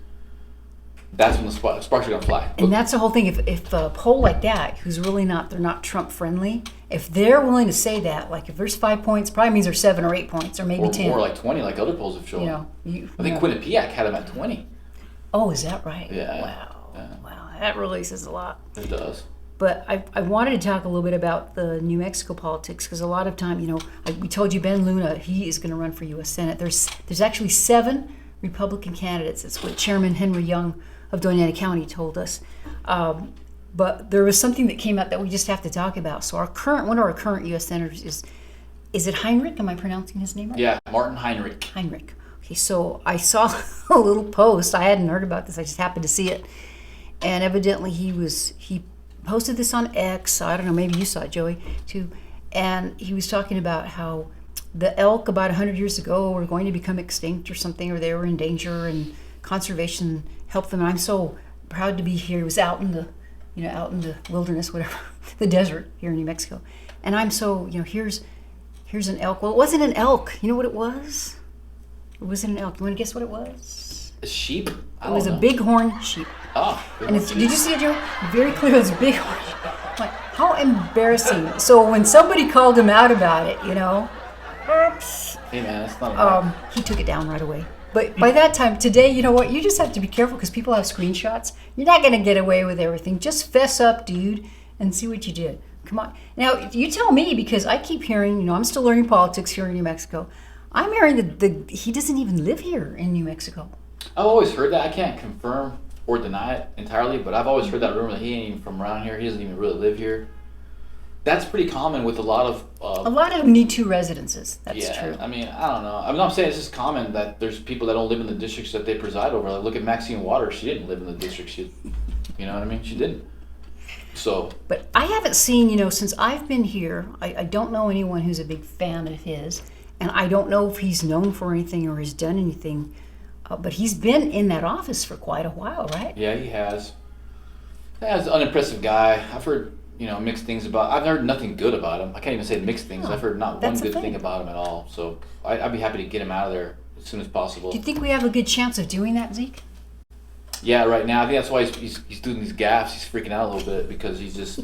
that's when the sparks are gonna fly. And that's the whole thing. If a poll like that, they're not Trump friendly. If they're willing to say that, like if there's 5 points, probably means there's 7 or 8 points, or maybe 10. Or like 20, like other polls have shown. I think Quinnipiac had him at 20. Oh, is that right? Yeah. Wow. Yeah. Wow. That really says a lot. It does. But I wanted to talk a little bit about the New Mexico politics, because a lot of time, we told you Ben Luna, he is going to run for U.S. Senate. There's actually 7 Republican candidates. That's what Chairman Henry Young of Doña County told us. But there was something that came out that we just have to talk about. So one of our current U.S. senators is it Heinrich? Am I pronouncing his name right? Yeah, Martin Heinrich. Heinrich. Okay, so I saw a little post. I hadn't heard about this. I just happened to see it. And evidently he posted this on X. I don't know, maybe you saw it, Joey, too. And he was talking about how the elk about 100 years ago were going to become extinct or something, or they were in danger, and conservation helped them. And I'm so proud to be here. He was out in the wilderness, whatever, the desert here in New Mexico. And I'm so, here's an elk. Well, it wasn't an elk. You know what it was? It wasn't an elk. You want to guess what it was? A sheep? It was a bighorn sheep. Oh. And did you see it, Joe? Very clear it was a bighorn. Like, how embarrassing. So when somebody called him out about it, oops. Hey man, that's not he took it down right away. But by that time, today, you know what? You just have to be careful, because people have screenshots. You're not going to get away with everything. Just fess up, dude, and see what you did. Come on. Now, you tell me, because I keep hearing, I'm still learning politics here in New Mexico. I'm hearing that he doesn't even live here in New Mexico. I've always heard that. I can't confirm or deny it entirely, but I've always heard that rumor that he ain't even from around here. He doesn't even really live here. That's pretty common with a lot of need to residences. That's true. I mean, I don't know. I'm saying it's just common that there's people that don't live in the districts that they preside over. Like, look at Maxine Waters. She didn't live in the district. You know what I mean? She didn't. So. But I haven't seen, since I've been here, I don't know anyone who's a big fan of his, and I don't know if he's known for anything or has done anything. But he's been in that office for quite a while, right? Yeah, he has. He's an unimpressive guy. I've heard, mixed things about. I've heard nothing good about him. I can't even say mixed things. I've heard not one good thing about him at all. So I'd be happy to get him out of there as soon as possible. Do you think we have a good chance of doing that, Zeke? Yeah, right now I think that's why he's doing these gaffes. He's freaking out a little bit because he's just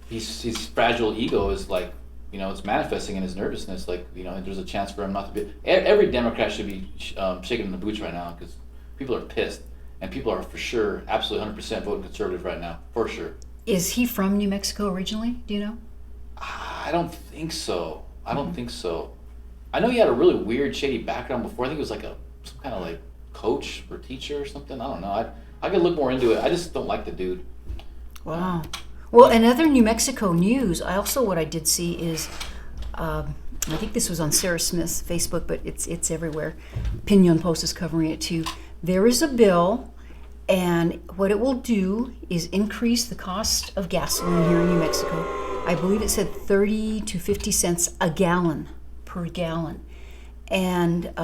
his fragile ego is like. It's manifesting in his nervousness. Like, there's a chance for him not to be. Every Democrat should be shaking in the boots right now, because people are pissed, and people are for sure, absolutely 100% voting conservative right now, for sure. Is he from New Mexico originally? Do you know? I don't think so. I know he had a really weird, shady background before. I think it was like some kind of like coach or teacher or something. I don't know. I could look more into it. I just don't like the dude. Wow. Well, in other New Mexico news, what I did see is, I think this was on Sarah Smith's Facebook, but it's everywhere. Pinion Post is covering it too. There is a bill, and what it will do is increase the cost of gasoline here in New Mexico. I believe it said 30 to 50 cents a gallon per gallon. And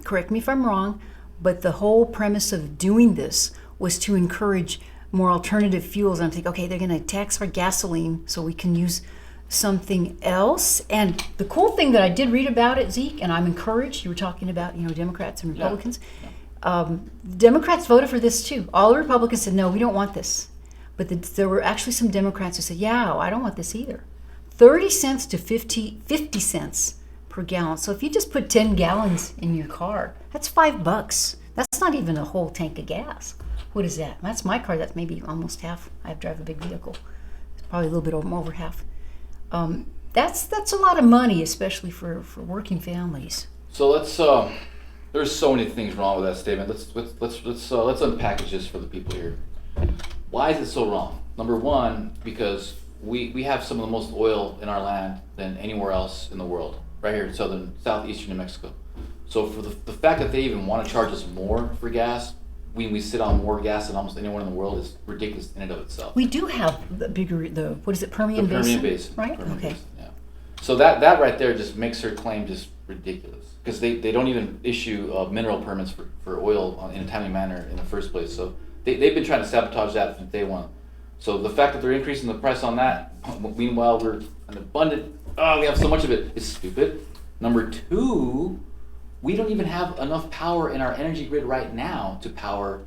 correct me if I'm wrong, but the whole premise of doing this was to encourage more alternative fuels. And I think, okay, they're going to tax our gasoline so we can use something else. And the cool thing that I did read about it, Zeke, and I'm encouraged, you were talking about, Democrats and Republicans. Yeah. Democrats voted for this too. All the Republicans said, no, we don't want this. But there were actually some Democrats who said, yeah, I don't want this either. 30 cents to 50 cents per gallon. So if you just put 10 gallons in your car, that's $5. That's not even a whole tank of gas. What is that? That's my car. That's maybe almost half. I drive a big vehicle. It's probably a little bit over half. That's a lot of money, especially for working families. So let's there's so many things wrong with that statement. Let's unpackage this for the people here. Why is it so wrong? Number one, because we have some of the most oil in our land than anywhere else in the world, right here in southeastern New Mexico. So for the fact that they even want to charge us more for gas, we sit on more gas than almost anyone in the world, is ridiculous in and of itself. We do have what is it, Permian Basin? Permian Basin, right? Permian Okay. Basin, yeah. So that right there just makes her claim just ridiculous, because they don't even issue mineral permits for oil in a timely manner in the first place. So they've been trying to sabotage that from day one. So the fact that they're increasing the price on that, meanwhile we're an abundant, we have so much of it, is stupid. Number two, we don't even have enough power in our energy grid right now to power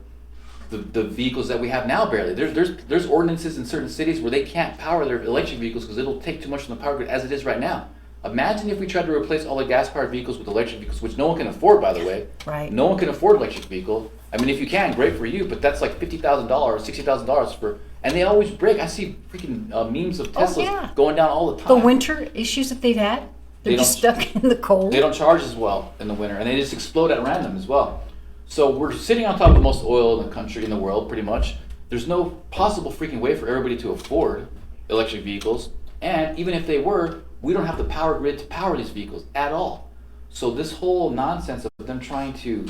the vehicles that we have now. Barely. There's ordinances in certain cities where they can't power their electric vehicles because it'll take too much from the power grid as it is right now. Imagine if we tried to replace all the gas-powered vehicles with electric vehicles, which no one can afford, by the way. Right. No one can afford an electric vehicle. I mean, if you can, great for you, but that's like $50,000, $60,000 for, and they always break. I see freaking memes of Teslas going down all the time. The winter issues that they've had, they're just stuck in the cold. They don't charge as well in the winter, and they just explode at random as well. So we're sitting on top of the most oil in the country, in the world, pretty much. There's no possible freaking way for everybody to afford electric vehicles, and even if they were, we don't have the power grid to power these vehicles at all. So this whole nonsense of them trying to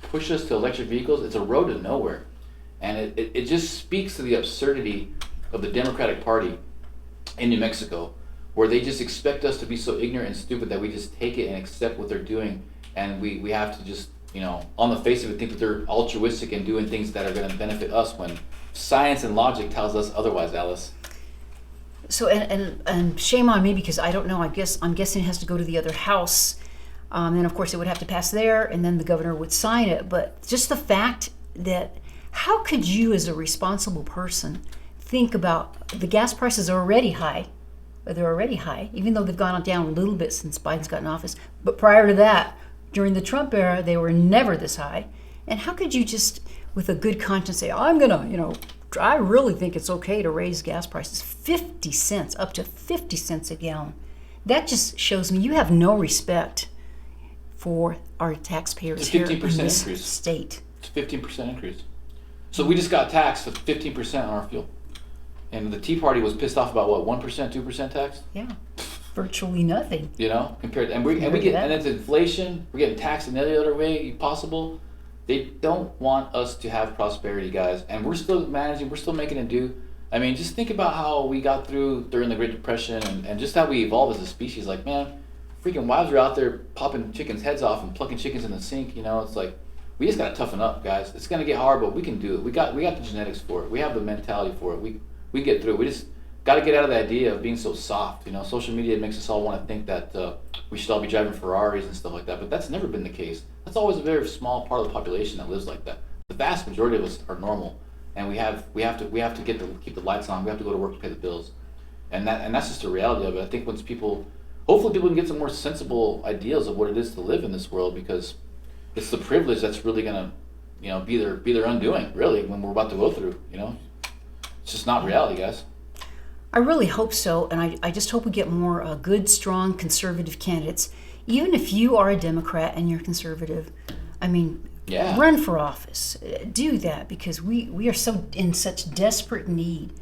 push us to electric vehicles, it's a road to nowhere. And it just speaks to the absurdity of the Democratic Party in New Mexico, where they just expect us to be so ignorant and stupid that we just take it and accept what they're doing, and we have to just, on the face of it, think that they're altruistic and doing things that are going to benefit us, when science and logic tells us otherwise, Alice. So and shame on me, because I don't know. I'm guessing it has to go to the other house, and of course it would have to pass there, and then the governor would sign it. But just the fact that, how could you, as a responsible person, think about the gas prices are already high? They're already high, even though they've gone down a little bit since Biden's got in office. But prior to that, during the Trump era, they were never this high. And how could you just, with a good conscience, say, I'm gonna, I really think it's okay to raise gas prices 50 cents, up to 50 cents a gallon. That just shows me you have no respect for our taxpayers here in this state. It's a 15% increase. So we just got taxed 15% on our fuel. And the Tea Party was pissed off about what, 1%, 2% tax? Yeah, virtually nothing. Compared, and we get, and it's inflation. We're getting taxed in every other way possible. They don't want us to have prosperity, guys, and we're still managing. We're still making it do. I mean, just think about how we got through during the Great Depression, and just how we evolved as a species. Like, man, freaking wives are out there popping chickens' heads off and plucking chickens in the sink. It's like, we just gotta toughen up, guys. It's gonna get hard, but we can do it. We got the genetics for it. We have the mentality for it. We get through it. We just got to get out of the idea of being so soft. Social media makes us all want to think that we should all be driving Ferraris and stuff like that, but that's never been the case. That's always a very small part of the population that lives like that. The vast majority of us are normal, and we have to keep the lights on. We have to go to work to pay the bills, and that's just the reality of it. I think hopefully people can get some more sensible ideas of what it is to live in this world, because it's the privilege that's really gonna be their undoing, really, when we're about to go through. It's just not reality, guys. I really hope so, and I just hope we get more good, strong, conservative candidates. Even if you are a Democrat and you're conservative, run for office. Do that, because we are in such desperate need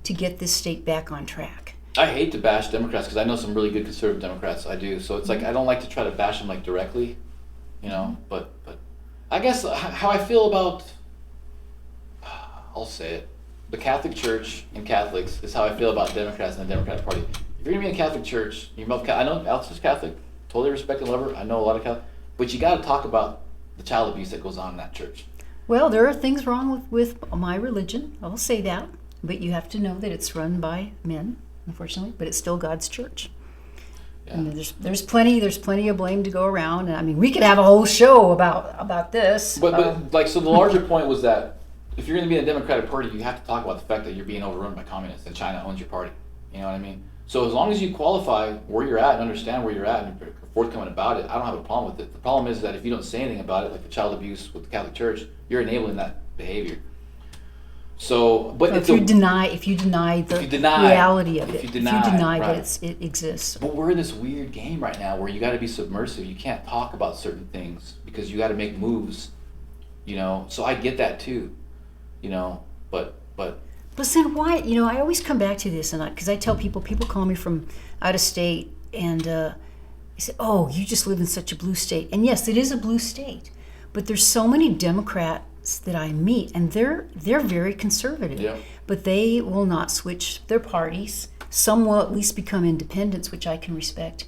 to get this state back on track. I hate to bash Democrats, because I know some really good conservative Democrats. I do. So it's like, I don't like to try to bash them directly, but I guess how I feel about, I'll say it, the Catholic Church and Catholics is how I feel about Democrats and the Democratic Party. If you're gonna be in a Catholic church, I know Alex is Catholic, totally respect and love her. I know a lot of Catholics, but you got to talk about the child abuse that goes on in that church. Well, there are things wrong with my religion. I'll say that, but you have to know that it's run by men, unfortunately. But it's still God's church. Yeah. And there's plenty of blame to go around, and we could have a whole show about this. But so the larger point was that, if you're going to be in the Democratic Party, you have to talk about the fact that you're being overrun by communists and China owns your party. You know what I mean? So as long as you qualify where you're at and understand where you're at and are forthcoming about it, I don't have a problem with it. The problem is that if you don't say anything about it, like the child abuse with the Catholic Church, you're enabling that behavior. So, but So if you deny the reality of it, if you deny right. that it exists. But we're in this weird game right now where you got to be submersive. You can't talk about certain things because you got to make moves, you know. So I get that too, you know. But Listen, why? You know, I always come back to this, and because I tell people call me from out of state, and they say, "Oh, you just live in such a blue state." And yes, it is a blue state, but there's so many Democrats that I meet, and they're very conservative. Yeah. But they will not switch their parties. Some will at least become independents, which I can respect.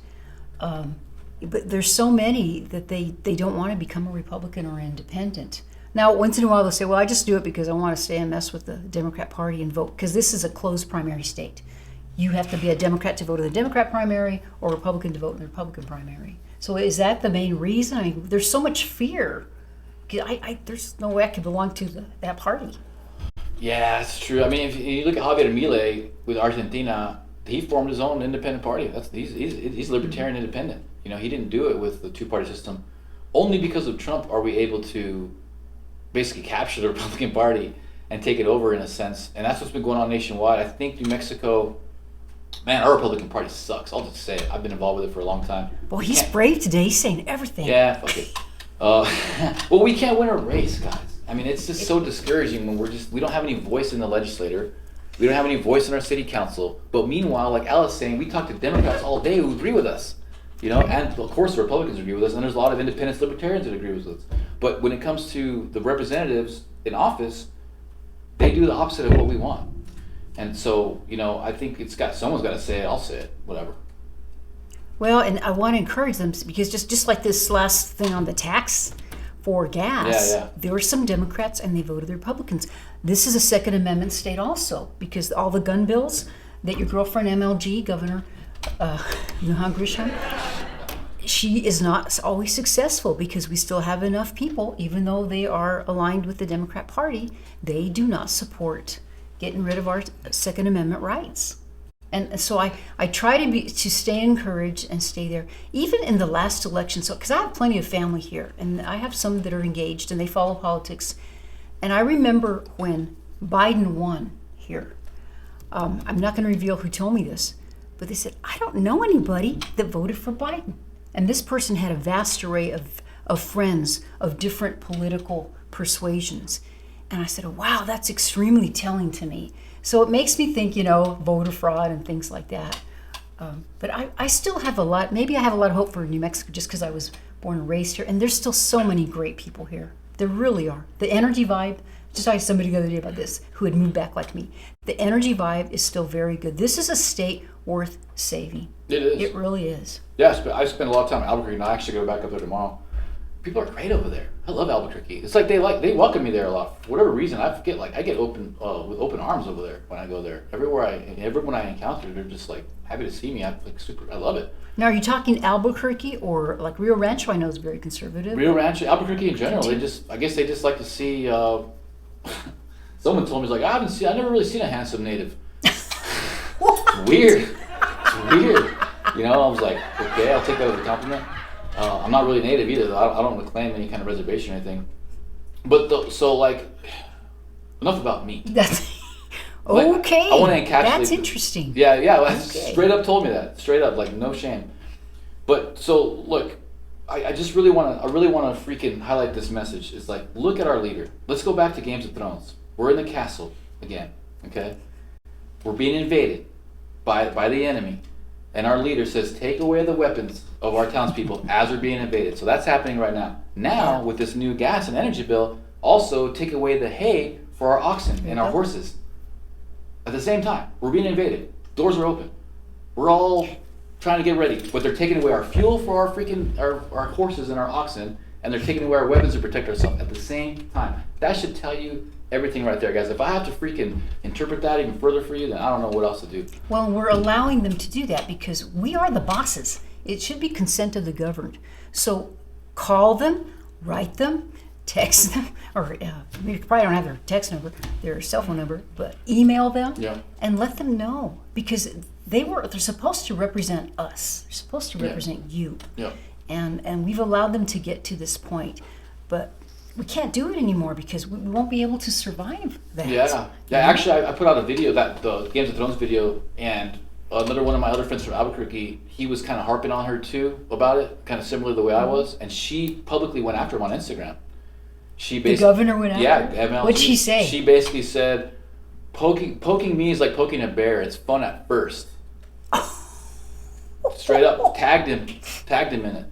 But there's so many that they don't want to become a Republican or independent. Now, once in a while, they'll say, well, I just do it because I want to stay and mess with the Democrat Party and vote, because this is a closed primary state. You have to be a Democrat to vote in the Democrat primary or Republican to vote in the Republican primary. So is that the main reason? I mean, there's so much fear. There's no way I could belong to that party. yeah, it's true. I mean, if you look at Javier Milei with Argentina, he formed his own independent party. He's libertarian independent. You know, he didn't do it with the two-party system. Only because of Trump are we able to basically capture the Republican Party and take it over in a sense. And that's what's been going on nationwide. I think New Mexico, man, our Republican Party sucks. I'll just say it. I've been involved with it for a long time. Well, he's brave today. He's saying everything. Yeah, fuck it. Well, we can't win a race, guys. I mean, it's just so discouraging when we don't have any voice in the legislature. We don't have any voice in our city council. But meanwhile, like Alice saying, we talk to Democrats all day who agree with us. You know, and of course the Republicans agree with us, and there's a lot of independents, libertarians that agree with us. But when it comes to the representatives in office, they do the opposite of what we want. And so, you know, I think someone's got to say it. I'll say it, whatever. Well, and I want to encourage them, because just like this last thing on the tax for gas, there were some Democrats and they voted the Republicans. This is a Second Amendment state also, because all the gun bills that your girlfriend MLG, Governor Grisham, she is not always successful, because we still have enough people, even though they are aligned with the Democrat Party, they do not support getting rid of our Second Amendment rights. And so I try to stay encouraged and stay there, even in the last election. So, because I have plenty of family here, and I have some that are engaged and they follow politics. And I remember when Biden won here. I'm not going to reveal who told me this, but they said, I don't know anybody that voted for Biden. And this person had a vast array of friends of different political persuasions. And I said, oh, wow, that's extremely telling to me. So it makes me think, you know, voter fraud and things like that. But I still have maybe I have a lot of hope for New Mexico just because I was born and raised here. And there's still so many great people here. There really are. The energy vibe, just talked to somebody the other day about this who had moved back like me. The energy vibe is still very good. This is a state worth saving. It is. It really is. Yeah, I spend a lot of time in Albuquerque, and I actually go back up there tomorrow. People are great over there. I love Albuquerque. It's like they welcome me there a lot. For whatever reason, I get open with open arms over there when I go there. Everyone I encounter, they're just like happy to see me. I love it. Now, are you talking Albuquerque or like Rio Rancho? I know is very conservative. Rio Rancho, Albuquerque in general. I guess they just like to see. Someone told me, I've never really seen a handsome native. It's weird. It's weird. You know, I was like, okay, I'll take that as a compliment. I'm not really native either, though. I don't claim any kind of reservation or anything. But enough about me. That's okay. I want to encapsulate. That's interesting. Yeah. Okay. Straight up told me that. Straight up, like no shame. But so look, I really want to freaking highlight this message. It's like, look at our leader. Let's go back to Games of Thrones. We're in the castle again. Okay, we're being invaded by the enemy. And our leader says, take away the weapons of our townspeople as we're being invaded. So that's happening right now. Now, with this new gas and energy bill, also take away the hay for our oxen and our horses. At the same time, we're being invaded. Doors are open. We're all trying to get ready. But they're taking away our fuel for our horses and our oxen, and they're taking away our weapons to protect ourselves at the same time. That should tell you everything right there, guys. If I have to freaking interpret that even further for you, then I don't know what else to do. Well, we're allowing them to do that because we are the bosses. It should be consent of the governed. So call them, write them, text them, or you probably don't have their text number, their cell phone number, but email them and let them know, because they're supposed to represent us. They're supposed to represent you. Yeah. And we've allowed them to get to this point, but we can't do it anymore because we won't be able to survive that. Yeah. Actually, I put out a video, that the Games of Thrones video, and another one of my other friends from Albuquerque, he was kind of harping on her too about it, kind of similar to the way I was, and she publicly went after him on Instagram. The governor went after her? MLG. What'd she say? She basically said, poking me is like poking a bear. It's fun at first. Straight up tagged him in it.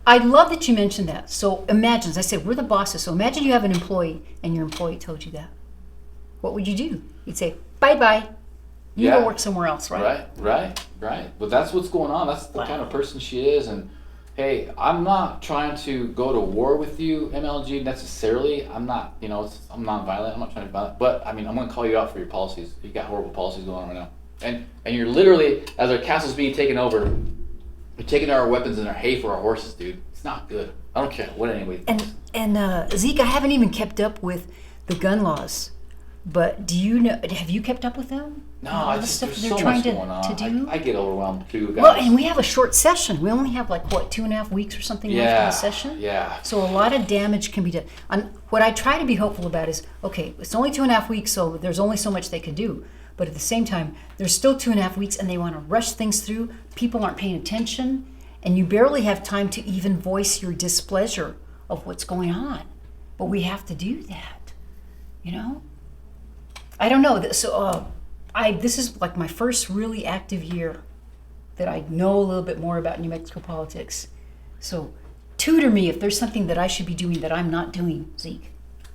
I love that you mentioned that. So imagine, as I said, we're the bosses. So imagine you have an employee and your employee told you that. What would you do? You'd say, bye-bye. You go work somewhere else, right? Right. But that's what's going on. That's the kind of person she is. And hey, I'm not trying to go to war with you, MLG, necessarily. I'm not, I'm non-violent. I'm not trying to be violent. But, I mean, I'm going to call you out for your policies. You got horrible policies going on right now. And you're literally, as our castle's being taken over, we're taking our weapons and our hay for our horses, dude. It's not good. I don't care what anybody thinks. And Zeke, I haven't even kept up with the gun laws. But do you know? Have you kept up with them? No, all the stuff they're trying to do. I get overwhelmed too, guys. Well, and we have a short session. We only have 2.5 weeks or something left in the session. Yeah. So a lot of damage can be done. What I try to be hopeful about is, okay, it's only 2.5 weeks, so there's only so much they could do. But at the same time, there's still 2.5 weeks, and they want to rush things through. People aren't paying attention, and you barely have time to even voice your displeasure of what's going on. But we have to do that, I don't know. So this is like my first really active year that I know a little bit more about New Mexico politics. So tutor me if there's something that I should be doing that I'm not doing, Zeke.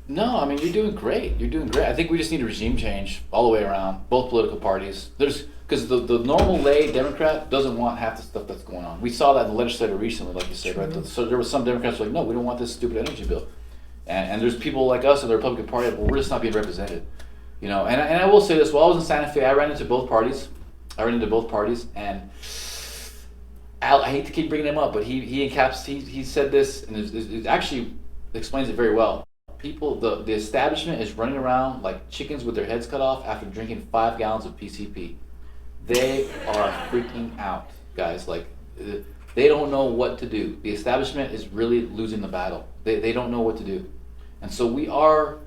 No, I mean, you're doing great. I think we just need a regime change all the way around, both political parties. Because the normal lay Democrat doesn't want half the stuff that's going on. We saw that in the legislature recently, like you said, right? So there was some Democrats who were like, no, we don't want this stupid energy bill. And there's people like us in the Republican Party, well, we're just not being represented. And I will say this, while I was in Santa Fe, I ran into both parties, and I hate to keep bringing him up, but he said this, and it actually explains it very well. People, the establishment is running around like chickens with their heads cut off after drinking 5 gallons of PCP. They are freaking out, guys. They don't know what to do. The establishment is really losing the battle. They don't know what to do. And so we are,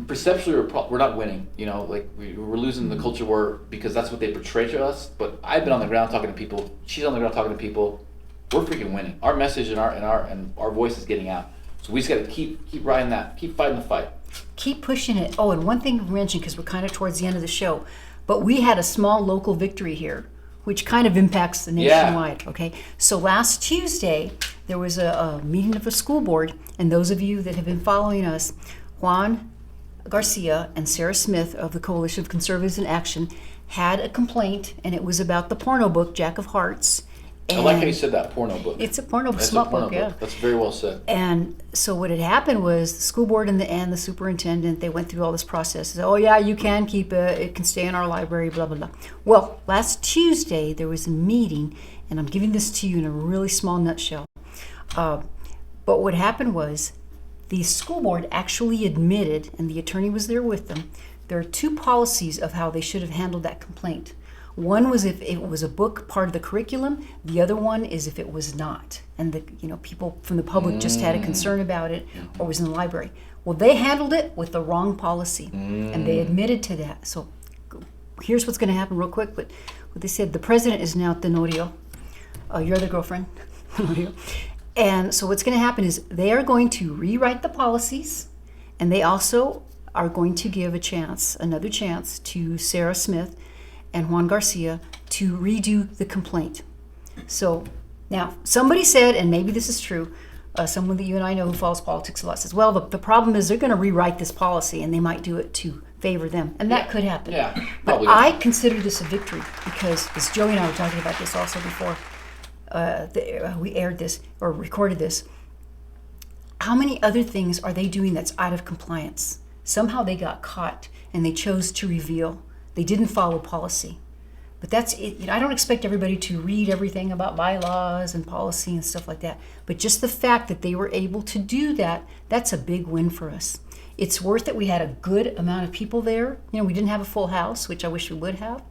perceptually, we're not winning. We're losing the culture war because that's what they portray to us. But I've been on the ground talking to people. She's on the ground talking to people. We're freaking winning. Our message and our voice is getting out. So we just got to keep riding that, keep fighting the fight. Keep pushing it. Oh, and one thing to mention, because we're kind of towards the end of the show, but we had a small local victory here, which kind of impacts the nationwide, okay? So last Tuesday, there was a meeting of the school board, and those of you that have been following us, Juan Garcia and Sarah Smith of the Coalition of Conservatives in Action had a complaint, and it was about the porno book, Jack of Hearts. I like how you said that, porno book. It's a porno smut book, yeah. That's very well said. And so what had happened was the school board and the superintendent, they went through all this process. Oh yeah, you can keep it. It can stay in our library, blah, blah, blah. Well, last Tuesday there was a meeting, and I'm giving this to you in a really small nutshell. But what happened was the school board actually admitted, and the attorney was there with them, there are 2 policies of how they should have handled that complaint. One was if it was a book part of the curriculum. The other one is if it was not, and people from the public just had a concern about it or was in the library. Well, they handled it with the wrong policy, and they admitted to that. So here's what's going to happen real quick. But what they said, the president is now Tenorio, your other girlfriend, Tenorio. And so what's going to happen is they are going to rewrite the policies, and they also are going to give another chance to Sarah Smith and Juan Garcia to redo the complaint. So now somebody said, and maybe this is true, someone that you and I know who follows politics a lot says, well, the problem is they're going to rewrite this policy and they might do it to favor them. And that could happen. Yeah, but I consider this a victory because, as Joey and I were talking about this also before we aired this or recorded this, how many other things are they doing that's out of compliance? Somehow they got caught and they chose to reveal. They didn't follow policy. But that's it. I don't expect everybody to read everything about bylaws and policy and stuff like that. But just the fact that they were able to do that, that's a big win for us. It's worth it. We had a good amount of people there. We didn't have a full house, which I wish we would have.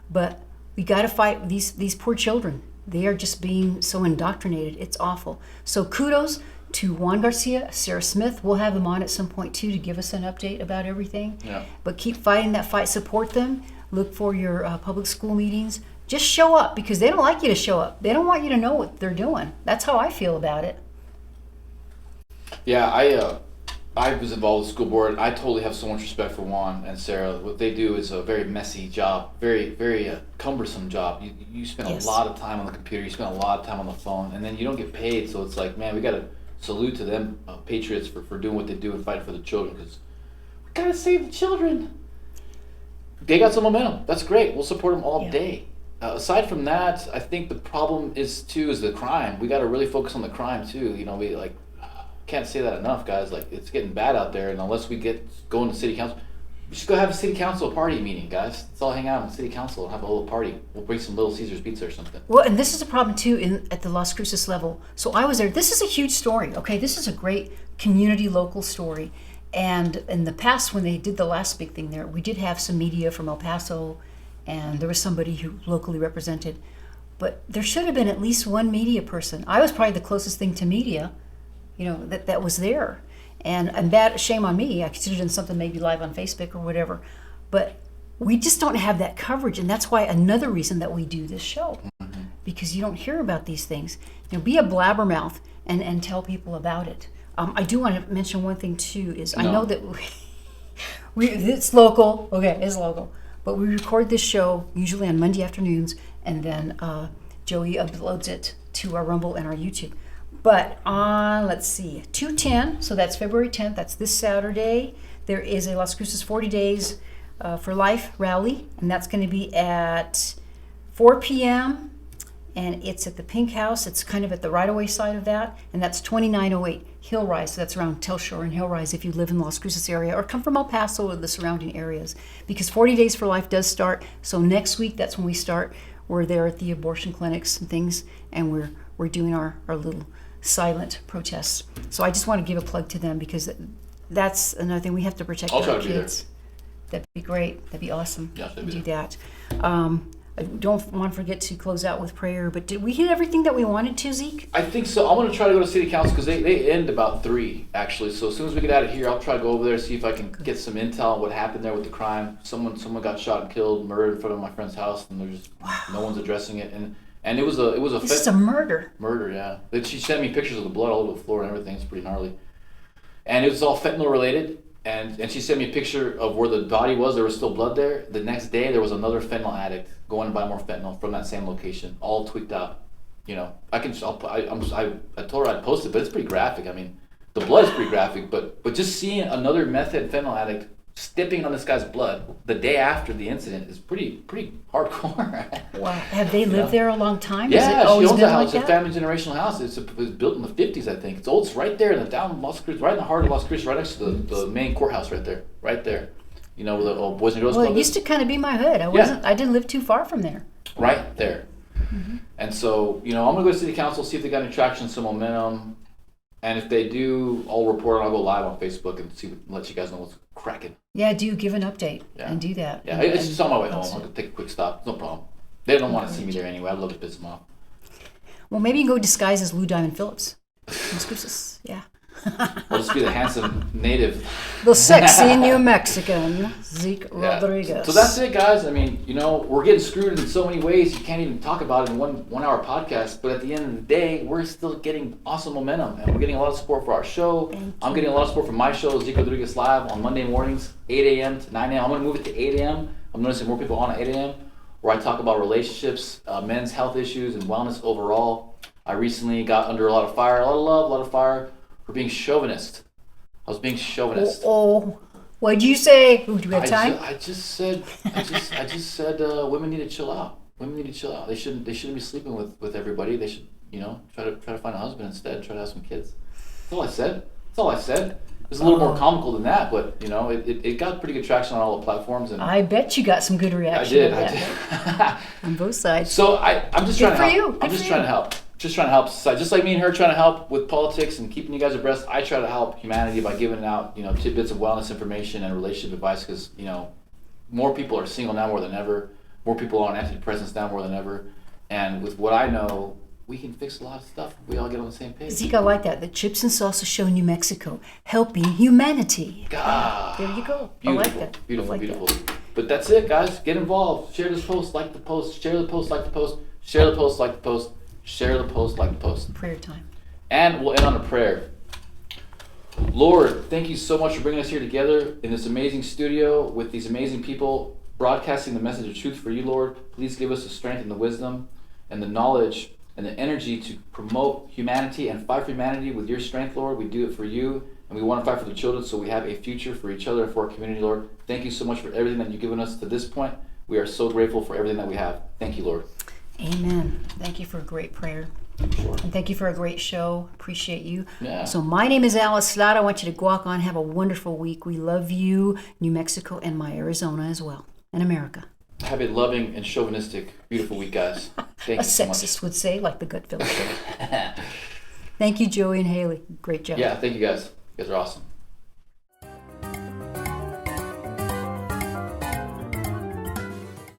But we got to fight these poor children. They are just being so indoctrinated. It's awful. So kudos to Juan Garcia, Sarah Smith. We'll have them on at some point too to give us an update about everything. Yeah. But keep fighting that fight. Support them. Look for your public school meetings. Just show up because they don't like you to show up. They don't want you to know what they're doing. That's how I feel about it. Yeah, I was involved with the school board. I totally have so much respect for Juan and Sarah. What they do is a very messy job, very cumbersome job. You spend Yes. a lot of time on the computer. You spend a lot of time on the phone, and then you don't get paid. So it's like, man, we got to salute to them, patriots, for doing what they do and fighting for the children, because we got to save the children. They got some momentum. That's great. We'll support them all day. Aside from that, I think the problem is the crime. We got to really focus on the crime too. We can't say that enough, guys. Like, it's getting bad out there, and unless we get going to city council, we should go have a city council party meeting, guys. Let's all hang out in city council and have a little party. We'll bring some Little Caesars pizza or something. Well, and this is a problem too at the Las Cruces level. So I was there. This is a huge story. Okay, this is a great community local story. And in the past, when they did the last big thing there, we did have some media from El Paso, and there was somebody who locally represented. But there should have been at least one media person. I was probably the closest thing to media, that was there. And bad shame on me. I could have done something maybe live on Facebook or whatever. But we just don't have that coverage, and that's why another reason that we do this show, because you don't hear about these things. Be a blabbermouth and tell people about it. I do want to mention one thing too. I know that it's local. Okay, it's local, but we record this show usually on Monday afternoons, and then Joey uploads it to our Rumble and our YouTube. But on, let's see, 2/10, so that's February 10th, that's this Saturday, there is a Las Cruces 40 Days for Life rally, and that's going to be at 4 p.m., and it's at the Pink House. It's kind of at the right-of-way side of that, and that's 2908 Hillrise, so that's around Telshore and Hillrise if you live in the Las Cruces area, or come from El Paso or the surrounding areas, because 40 Days for Life does start, so next week, that's when we start. We're there at the abortion clinics and things, and we're doing our little silent protests. So I just want to give a plug to them, because that's another thing. We have to protect our kids. That'd be great. That'd be awesome. Yeah, do that. I don't want to forget to close out with prayer, but did we hit everything that we wanted to, Zeke? I think so. I'm going to try to go to city council because they end about 3, actually. So as soon as we get out of here, I'll try to go over there, see if I can get some intel on what happened there with the crime. Someone got shot and killed, murdered in front of my friend's house, and there's no one's addressing it. And it was a This is a murder. Murder, yeah. She sent me pictures of the blood all over the floor and everything. It's pretty gnarly. And it was all fentanyl related. And she sent me a picture of where the body was. There was still blood there. The next day, there was another fentanyl addict going to buy more fentanyl from that same location, all tweaked out. I told her I'd post it, but it's pretty graphic. I mean, the blood is pretty graphic, but just seeing another meth head fentanyl addict stepping on this guy's blood the day after the incident is pretty hardcore. Wow. Have they lived there a long time? Yeah, Has it she always owns been a house. like It's a family generational house. It was built in the 50s, I think. It's old. It's right there in the down Las Cruces, right in the heart of Las Cruces, right next to the main courthouse right there. Right there. Where the old Boys and Girls Well, Club it used to kind of be my hood. I didn't live too far from there. Right there. Mm-hmm. And so, I'm going to go to city council, see if they got any traction, some momentum. And if they do, I'll report and I'll go live on Facebook and let you guys know what's cracking. Yeah, do give an update and do that. Yeah, it's just on my way home. I'll take a quick stop. No problem. They don't want to see me there anyway. I'd love to piss them off. Well, maybe you can go disguise as Lou Diamond Phillips. Yeah. I'll just be the handsome native. The sexy New Mexican, Zeke Rodriguez. So that's it, guys. I mean, we're getting screwed in so many ways. You can't even talk about it in one hour podcast. But at the end of the day, we're still getting awesome momentum. And we're getting a lot of support for our show. I'm getting a lot of support for my show, Zeke Rodriguez Live, on Monday mornings, 8 a.m. to 9 a.m. I'm going to move it to 8 a.m. I'm noticing more people on at 8 a.m. where I talk about relationships, men's health issues, and wellness overall. I recently got under a lot of fire, a lot of love, a lot of fire, for being chauvinist. I was being chauvinist. Oh, what'd you say? Ooh, do we have time? I just said women need to chill out. Women need to chill out. They shouldn't be sleeping with everybody. They should, try to find a husband instead. Try to have some kids. That's all I said. It's a little more comical than that, but you know, it got pretty good traction on all the platforms, and I bet you got some good I reaction. did. On both sides. So I'm just trying to help. I'm just trying to help. Just trying to help society. Just like me and her trying to help with politics and keeping you guys abreast, I try to help humanity by giving out, you know, tidbits of wellness information and relationship advice, because, you know, more people are single now more than ever. More people are on antidepressants now more than ever. And with what I know, we can fix a lot of stuff if we all get on the same page. Zeke, I like that. The Chips and Salsa Show New Mexico, helping humanity. God. There you go. Beautiful, I like that. beautiful, I like beautiful. that. But that's it, guys. Get involved. Share this post, like the post, share the post, like the post, share the post, like the post, share the post, like the post. Prayer time. And we'll end on a prayer. Lord, thank you so much for bringing us here together in this amazing studio with these amazing people broadcasting the message of truth for you, Lord. Please give us the strength and the wisdom and the knowledge and the energy to promote humanity and fight for humanity with your strength, Lord. We do it for you, and we want to fight for the children so we have a future for each other and for our community, Lord. Thank you so much for everything that you've given us to this point. We are so grateful for everything that we have. Thank you, Lord. Amen. Thank you for a great prayer. Sure. And thank you for a great show. Appreciate you. Yeah. So my name is Alice Lara. I want you to go out on, have a wonderful week. We love you, New Mexico, and my Arizona as well, and America. Have a loving and chauvinistic, beautiful week, guys. Thank A you so sexist much. would say, like the Gut Fellowship. Thank you, Joey and Haley. Great job. Yeah, thank you, guys. You guys are awesome.